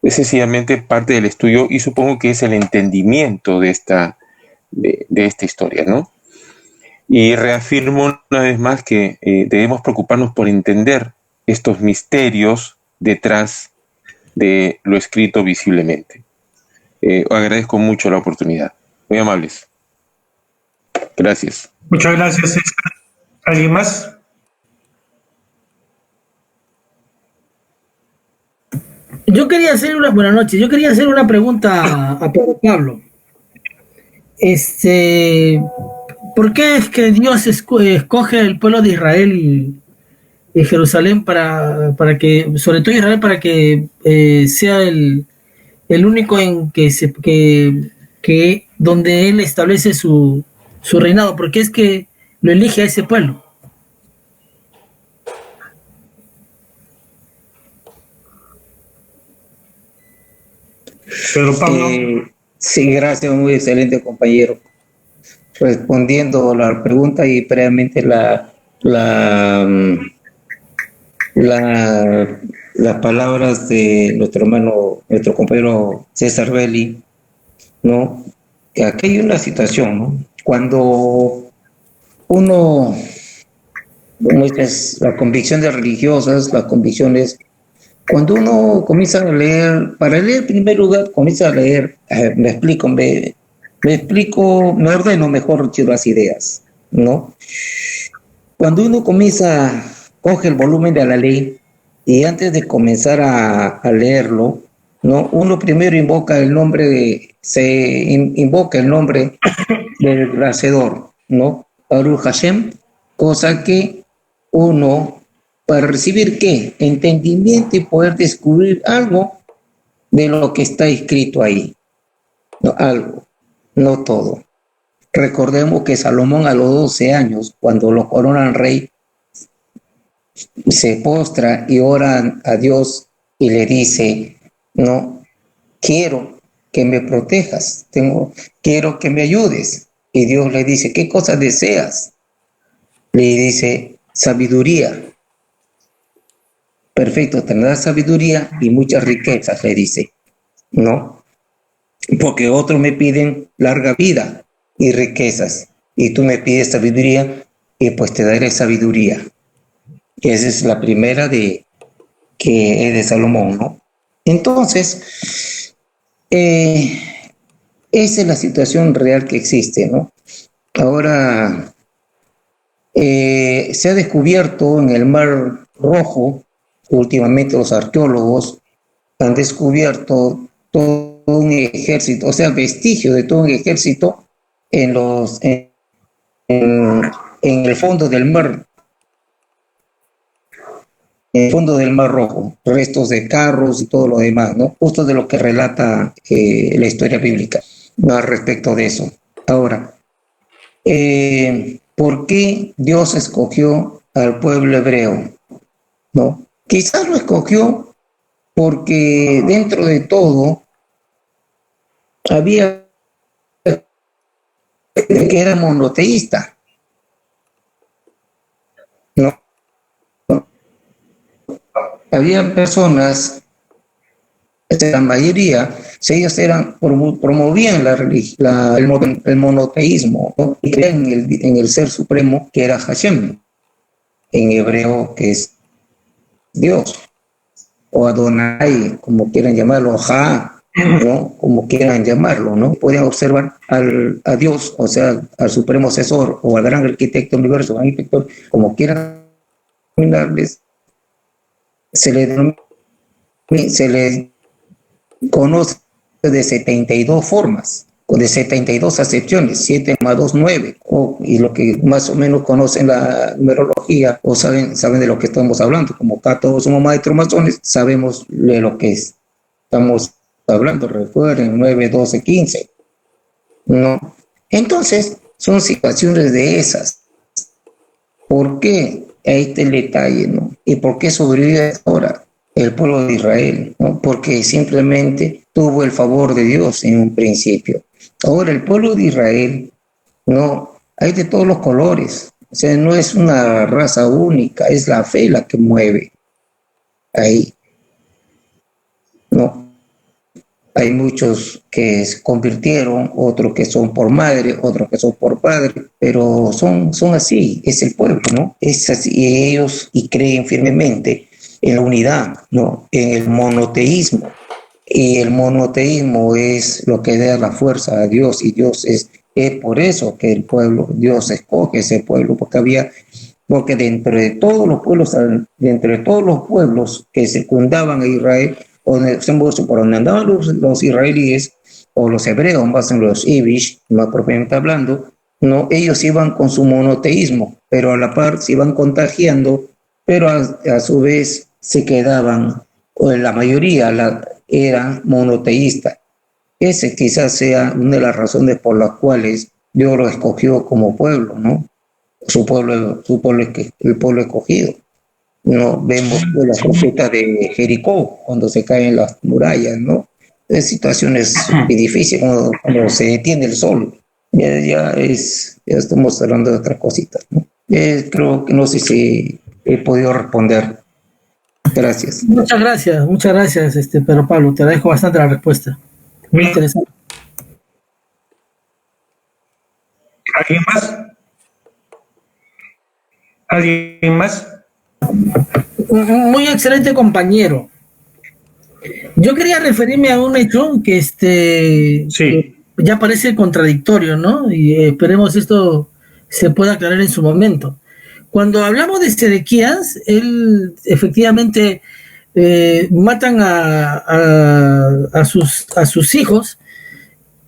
Es sencillamente parte del estudio y supongo que es el entendimiento de esta historia, ¿no? Y reafirmo una vez más que debemos preocuparnos por entender estos misterios detrás de lo escrito visiblemente. Agradezco mucho la oportunidad. Muy amables. Gracias. Muchas gracias, César. ¿Alguien más? Yo quería hacer buenas noches. Yo quería hacer una pregunta a Pedro Pablo. ¿Por qué es que Dios escoge el pueblo de Israel y Jerusalén para que, sobre todo Israel, para que sea el único en que donde él establece su reinado? ¿Por qué es que lo elige a ese pueblo? Pedro Pablo. Sí, gracias, muy excelente, compañero. Respondiendo a la pregunta y previamente las palabras de nuestro compañero César Belli, ¿no? Que aquí hay una situación, ¿no? Cuando uno, como es las convicciones religiosas, las convicciones, cuando uno comienza a leer, para leer en primer lugar, comienza a leer, me ordeno mejor las ideas, ¿no? Cuando uno coge el volumen de la ley y antes de comenzar a leerlo, ¿no? Uno primero invoca el nombre del Hacedor, ¿no? Baruch Hashem, cosa que uno, para recibir ¿qué? Entendimiento y poder descubrir algo de lo que está escrito ahí, ¿no? Algo, no todo. Recordemos que Salomón a los 12 años, cuando lo coronan rey, se postra y ora a Dios y le dice, ¿no? quiero que me protejas, quiero que me ayudes. Y Dios le dice, ¿qué cosas deseas? Le dice, sabiduría. Perfecto, tendrás sabiduría y muchas riquezas, le dice, ¿no? Porque otros me piden larga vida y riquezas, y tú me pides sabiduría, y pues te daré sabiduría. Y esa es la primera que es de Salomón, ¿no? Entonces, esa es la situación real que existe, ¿no? Ahora, se ha descubierto en el Mar Rojo, últimamente los arqueólogos han descubierto todo un ejército, o sea, vestigio de todo un ejército en el fondo del mar, en el fondo del Mar Rojo, restos de carros y todo lo demás, ¿no? Justo de lo que relata la historia bíblica, ¿no? Al respecto de eso. Ahora, ¿por qué Dios escogió al pueblo hebreo? ¿No? Quizás lo escogió porque dentro de todo había gente que era monoteísta, ¿no? Había personas, la mayoría, ellos promovían el monoteísmo, ¿no? Y creían en el ser supremo que era Hashem, en hebreo que es Dios, o Adonai, como quieran llamarlo, Ja, ¿no? Como quieran llamarlo, ¿no? Pueden observar a Dios, o sea, al supremo asesor, o al gran arquitecto del universo, arquitecto, como quieran denominarles, se le conoce de 72 formas, o de 72 acepciones, 7 más 2, 9, y lo que más o menos conocen la numerología, o saben de lo que estamos hablando, como acá todos somos maestros masones, sabemos de lo que estamos hablando, recuerden, 9, 12, 15, ¿no? Entonces, son situaciones de esas. ¿Por qué? Ahí está el detalle, ¿no? ¿Y por qué sobrevive ahora el pueblo de Israel? ¿No? Porque simplemente tuvo el favor de Dios en un principio. Ahora, el pueblo de Israel, no, hay de todos los colores. O sea, no es una raza única, es la fe la que mueve. Ahí, ¿no? Hay muchos que se convirtieron, otros que son por madre, otros que son por padre, pero son así, es el pueblo, ¿no? Es así, y ellos creen firmemente en la unidad, ¿no? En el monoteísmo. Y el monoteísmo es lo que da la fuerza a Dios, y Dios es por eso que el pueblo, Dios escoge ese pueblo, porque dentro de todos los pueblos que secundaban a Israel, por donde andaban los israelíes o los hebreos, más en los Ibish, más propiamente hablando, no, ellos iban con su monoteísmo, pero a la par se iban contagiando, pero a su vez se quedaban, o la mayoría era monoteísta. Ese quizás sea una de las razones por las cuales Dios lo escogió como pueblo, ¿no? El pueblo escogido. No vemos la profeta de Jericó cuando se caen las murallas, ¿no? Es situaciones difíciles cuando se detiene el sol. Ya estamos hablando de otras cositas, ¿no? Creo que no sé si he podido responder. Gracias. Muchas gracias, Pedro Pablo. Te agradezco bastante la respuesta. Muy interesante. ¿Alguien más? ¿Alguien más? Muy excelente compañero. Yo quería referirme a un hecho que sí, ya parece contradictorio, ¿no? Y esperemos esto se pueda aclarar en su momento. Cuando hablamos de Sedequías, él efectivamente matan a sus hijos,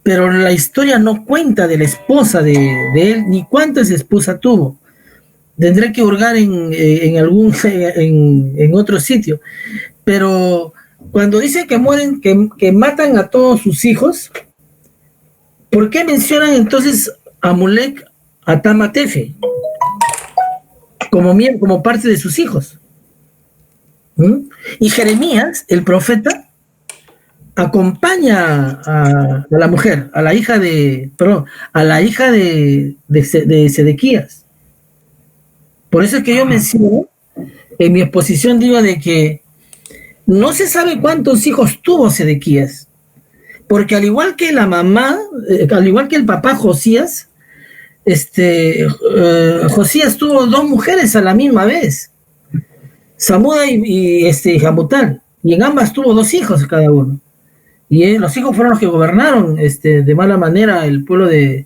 pero la historia no cuenta de la esposa de él, ni cuántas esposas tuvo. Tendré que hurgar en otro sitio. Pero cuando dice que mueren, que matan a todos sus hijos, ¿por qué mencionan entonces a Molec, a Tamatefe, como parte de sus hijos? Y Jeremías, el profeta, acompaña a la mujer, a la hija de, perdón, a la hija de Sedequías. Por eso es que yo menciono, en mi exposición digo de que no se sabe cuántos hijos tuvo Sedequías, porque al igual que la mamá, al igual que el papá Josías, Josías tuvo dos mujeres a la misma vez, Samuda y Hamutal, y en ambas tuvo dos hijos cada uno. Y los hijos fueron los que gobernaron de mala manera el pueblo de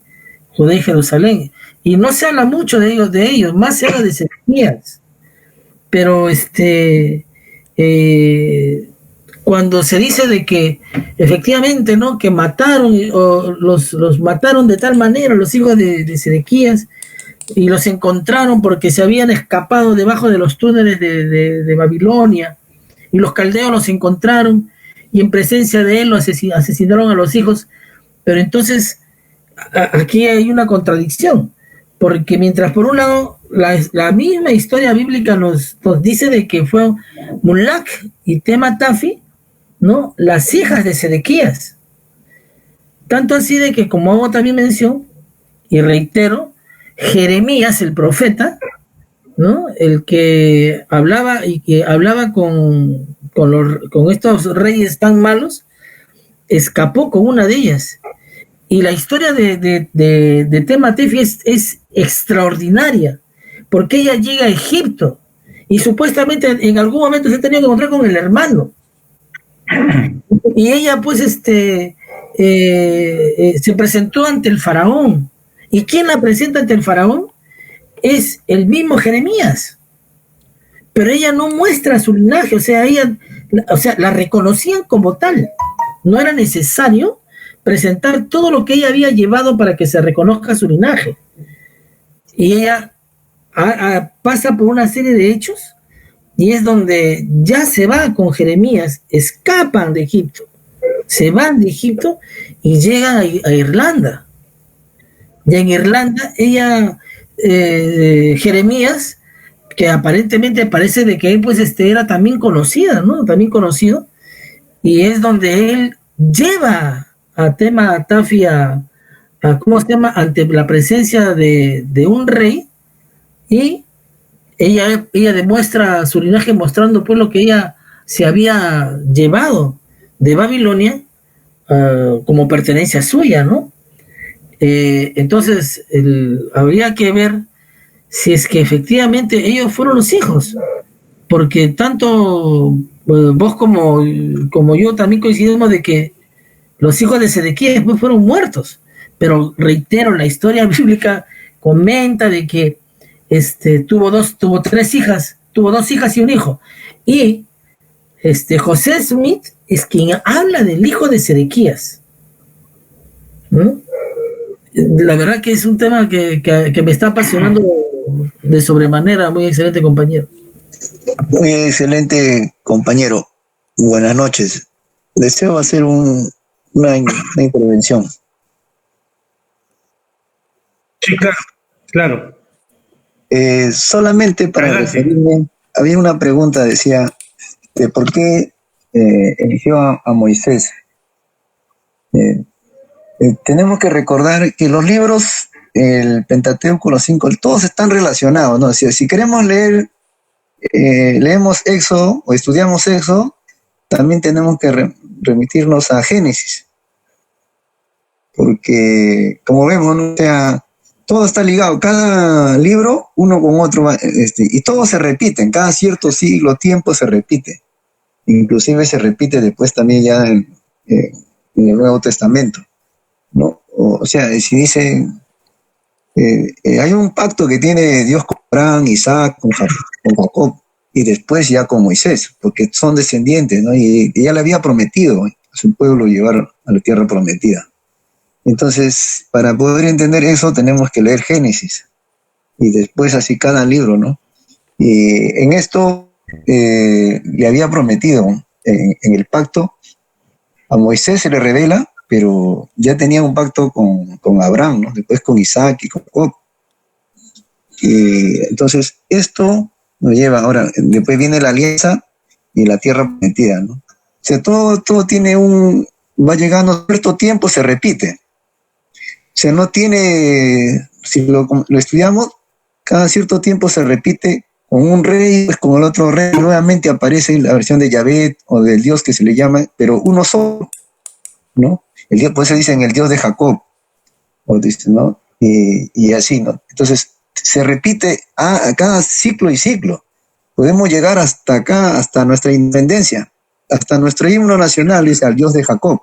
Judea y Jerusalén. Y no se habla mucho de ellos, más se habla de Sedequías. Pero cuando se dice de que efectivamente, ¿no?, que mataron o los mataron de tal manera los hijos de Sedequías, y los encontraron porque se habían escapado debajo de los túneles de Babilonia, y los caldeos los encontraron y en presencia de él lo asesinaron a los hijos. Pero entonces aquí hay una contradicción, porque mientras por un lado la misma historia bíblica nos dice de que fue Mulak y Tematafi, ¿no?, las hijas de Sedequías. Tanto así de que, como hago también mención, y reitero, Jeremías, el profeta, ¿no?, el que hablaba con estos reyes tan malos, escapó con una de ellas. Y la historia de Tematafi es extraordinaria, porque ella llega a Egipto y supuestamente en algún momento se ha tenido que encontrar con el hermano. Y ella pues se presentó ante el faraón. ¿Y quién la presenta ante el faraón? Es el mismo Jeremías. Pero ella no muestra su linaje, o sea, la reconocían como tal. No era necesario presentar todo lo que ella había llevado para que se reconozca su linaje. Y ella pasa por una serie de hechos, y es donde ya se va con Jeremías, escapan de Egipto, se van de Egipto y llegan a Irlanda. Y en Irlanda ella, Jeremías, que aparentemente parece de que él pues era también conocida, ¿no?, también conocido, y es donde él lleva a Tematafi ¿cómo se llama?, ante la presencia de un rey, y ella demuestra su linaje mostrando pues lo que ella se había llevado de Babilonia como pertenencia suya, ¿no? Entonces habría que ver si es que efectivamente ellos fueron los hijos, porque tanto vos como yo también coincidimos de que los hijos de Sedequías después fueron muertos. Pero reitero, la historia bíblica comenta de que tuvo dos hijas y un hijo. Y José Smith es quien habla del hijo de Sedequías, ¿no? La verdad que es un tema que me está apasionando de sobremanera. Muy excelente, compañero. Muy excelente, compañero. Buenas noches. Deseo hacer una intervención. Sí, claro. Solamente para referirme, había una pregunta, decía, de por qué eligió a Moisés. Tenemos que recordar que los libros, el Pentateuco, los 5, todos están relacionados, ¿no? Si queremos leer, leemos Éxodo o estudiamos Éxodo, también tenemos que remitirnos a Génesis. Porque, como vemos, ¿no?, o sea, todo está ligado, cada libro, uno con otro, y todo se repite, en cada cierto siglo, tiempo se repite. Inclusive se repite después también ya en el Nuevo Testamento, ¿no? O sea, si dice, hay un pacto que tiene Dios con Abraham, Isaac, con Jacob, y después ya con Moisés, porque son descendientes, ¿no? Y ya le había prometido a su pueblo llevar a la tierra prometida. Entonces, para poder entender eso, tenemos que leer Génesis, y después así cada libro, ¿no? Y en esto le había prometido, en el pacto, a Moisés se le revela, pero ya tenía un pacto con Abraham, ¿no? Después con Isaac y con Jacob. Y entonces, esto nos lleva ahora, después viene la alianza y la tierra prometida, ¿no? sea, todo tiene va llegando a cierto tiempo, se repite. O sea, no tiene, si lo estudiamos, cada cierto tiempo se repite con un rey, pues con el otro rey, nuevamente aparece la versión de Yahvé o del Dios que se le llama, pero uno solo, ¿no? El Dios, por eso dicen el Dios de Jacob, o dicen, ¿no? Y así, ¿no? Entonces, se repite a cada ciclo y ciclo. Podemos llegar hasta acá, hasta nuestra independencia, hasta nuestro himno nacional, dice al Dios de Jacob,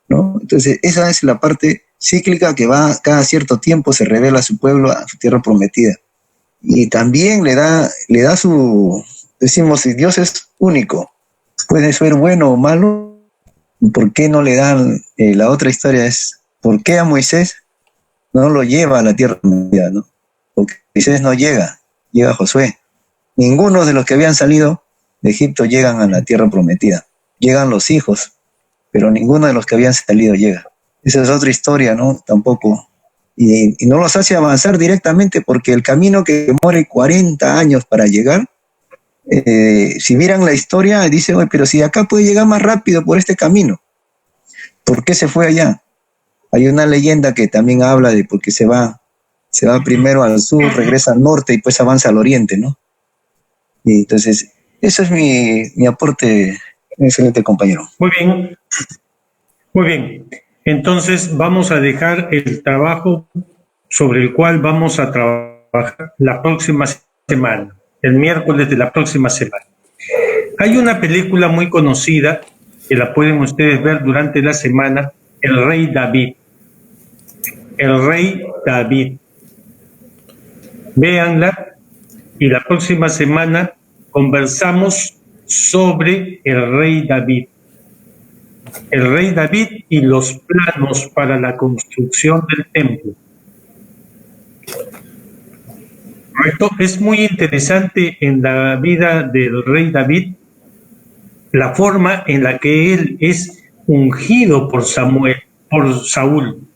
¿no? Entonces, esa es la parte cíclica que va cada cierto tiempo, se revela a su pueblo, a su tierra prometida. Y también le da decimos, si Dios es único, puede ser bueno o malo, ¿por qué no le dan? La otra historia es, ¿por qué a Moisés no lo lleva a la tierra prometida, ¿no? Porque Moisés no llega Josué. Ninguno de los que habían salido de Egipto llegan a la tierra prometida. Llegan los hijos, pero ninguno de los que habían salido llega. Esa es otra historia, ¿no? Tampoco. Y no los hace avanzar directamente porque el camino que demore 40 años para llegar, si miran la historia, dicen, oye, pero si acá puede llegar más rápido por este camino, ¿por qué se fue allá? Hay una leyenda que también habla de por qué se va primero al sur, regresa al norte y pues avanza al oriente, ¿no? Y entonces, eso es mi aporte, excelente compañero. Muy bien. Muy bien. Entonces vamos a dejar el trabajo sobre el cual vamos a trabajar la próxima semana, el miércoles de la próxima semana. Hay una película muy conocida que la pueden ustedes ver durante la semana, El Rey David. El Rey David. Véanla y la próxima semana conversamos sobre el Rey David. El Rey David y los planos para la construcción del templo. Esto es muy interesante en la vida del Rey David, la forma en la que él es ungido por Saúl.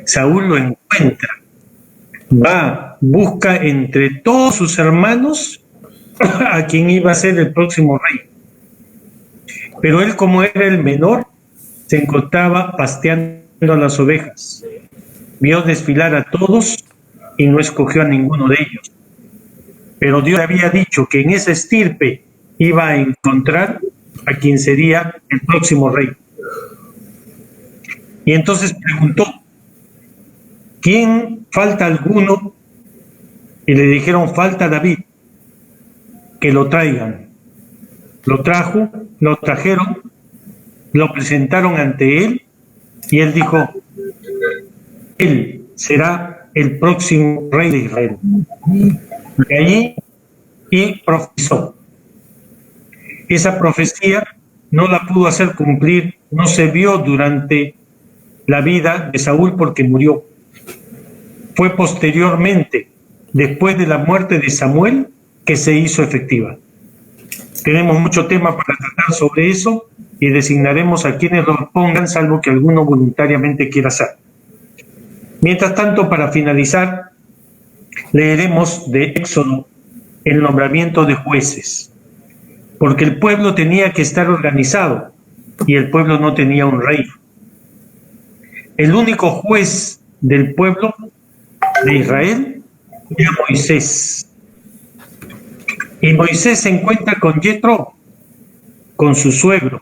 Saúl lo encuentra, busca entre todos sus hermanos a quien iba a ser el próximo rey. Pero él, como era el menor, se encontraba pasteando a las ovejas. Vio desfilar a todos y no escogió a ninguno de ellos. Pero Dios había dicho que en esa estirpe iba a encontrar a quien sería el próximo rey. Y entonces preguntó, ¿quién falta alguno? Y le dijeron, falta David, que lo traigan. Lo trajeron, lo presentaron ante él y él dijo, él será el próximo rey de Israel. De allí y profetizó. Esa profecía no la pudo hacer cumplir, no se vio durante la vida de Saúl porque murió. Fue posteriormente, después de la muerte de Samuel, que se hizo efectiva. Tenemos mucho tema para tratar sobre eso y designaremos a quienes lo pongan, salvo que alguno voluntariamente quiera hacer. Mientras tanto, para finalizar, leeremos de Éxodo el nombramiento de jueces, porque el pueblo tenía que estar organizado y el pueblo no tenía un rey. El único juez del pueblo de Israel era Moisés. Y Moisés se encuentra con Yetro, con su suegro,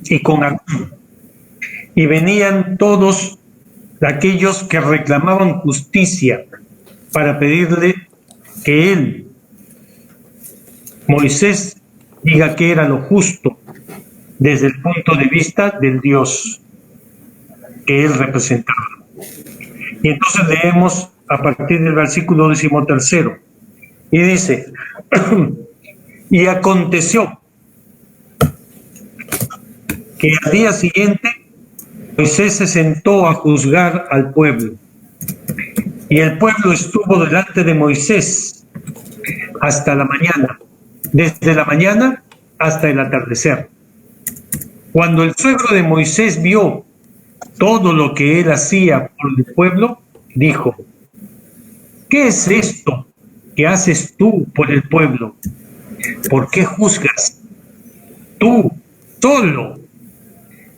y con Aarón. Y venían todos aquellos que reclamaban justicia para pedirle que él, Moisés, diga que era lo justo desde el punto de vista del Dios que él representaba. Y entonces leemos a partir del versículo 13. Y dice, y aconteció que al día siguiente Moisés se sentó a juzgar al pueblo. Y el pueblo estuvo delante de Moisés hasta la mañana, desde la mañana hasta el atardecer. Cuando el suegro de Moisés vio todo lo que él hacía por el pueblo, dijo, ¿qué es esto que haces tú por el pueblo? ¿Por qué juzgas? tú, solo,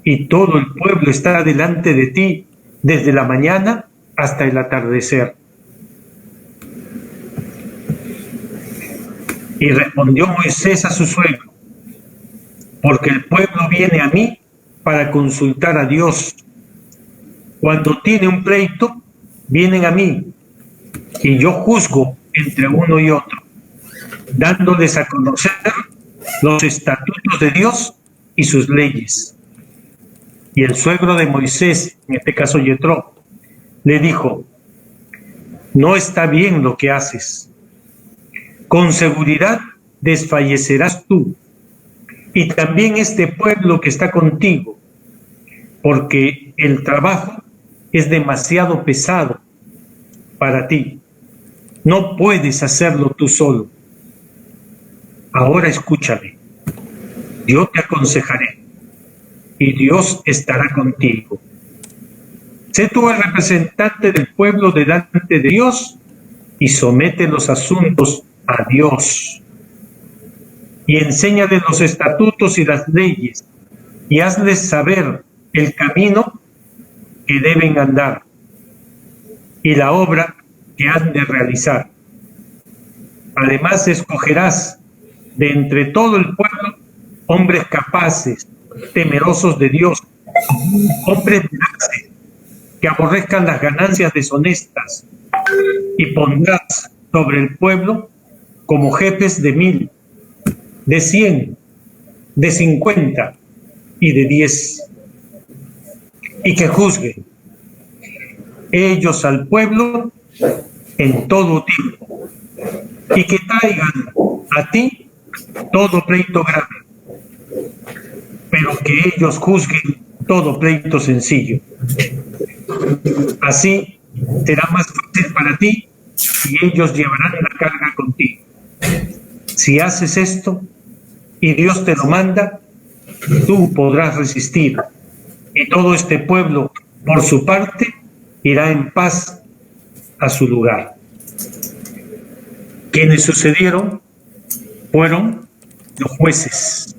y todo el pueblo está delante de ti desde la mañana hasta el atardecer. Y respondió Moisés a su suegro: porque el pueblo viene a mí para consultar a Dios. Cuando tiene un pleito, vienen a mí, y yo juzgo entre uno y otro, dándoles a conocer los estatutos de Dios y sus leyes. Y el suegro de Moisés, en este caso Yetro, le dijo: no está bien lo que haces. Con seguridad desfallecerás tú, y también este pueblo que está contigo, porque el trabajo es demasiado pesado para ti. No puedes hacerlo tú solo. Ahora escúchame. Yo te aconsejaré, y Dios estará contigo. Sé tú el representante del pueblo delante de Dios y somete los asuntos a Dios. Y enséñale los estatutos y las leyes, y hazles saber el camino que deben andar y la obra que han de realizar. Además, escogerás de entre todo el pueblo hombres capaces, temerosos de Dios, hombres veraces, que aborrezcan las ganancias deshonestas, y pondrás sobre el pueblo como jefes de 1000, de 100, de 50 y de 10, y que juzguen ellos al pueblo en todo tiempo, y que traigan a ti todo pleito grave, pero que ellos juzguen todo pleito sencillo. Así será más fácil para ti y ellos llevarán la carga contigo. Si haces esto y Dios te lo manda, tú podrás resistir, y todo este pueblo, por su parte, irá en paz a su lugar. Quienes sucedieron fueron los jueces.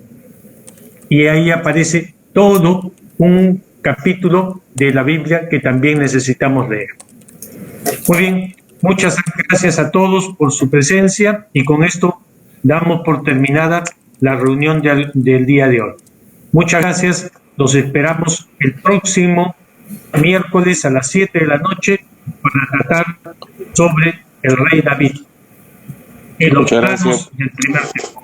Y ahí aparece todo un capítulo de la Biblia que también necesitamos leer. Muy bien, muchas gracias a todos por su presencia, y con esto damos por terminada la reunión del día de hoy. Muchas gracias, los esperamos el próximo miércoles a las 7 de la noche para tratar sobre el rey David, en los planos del primer tiempo.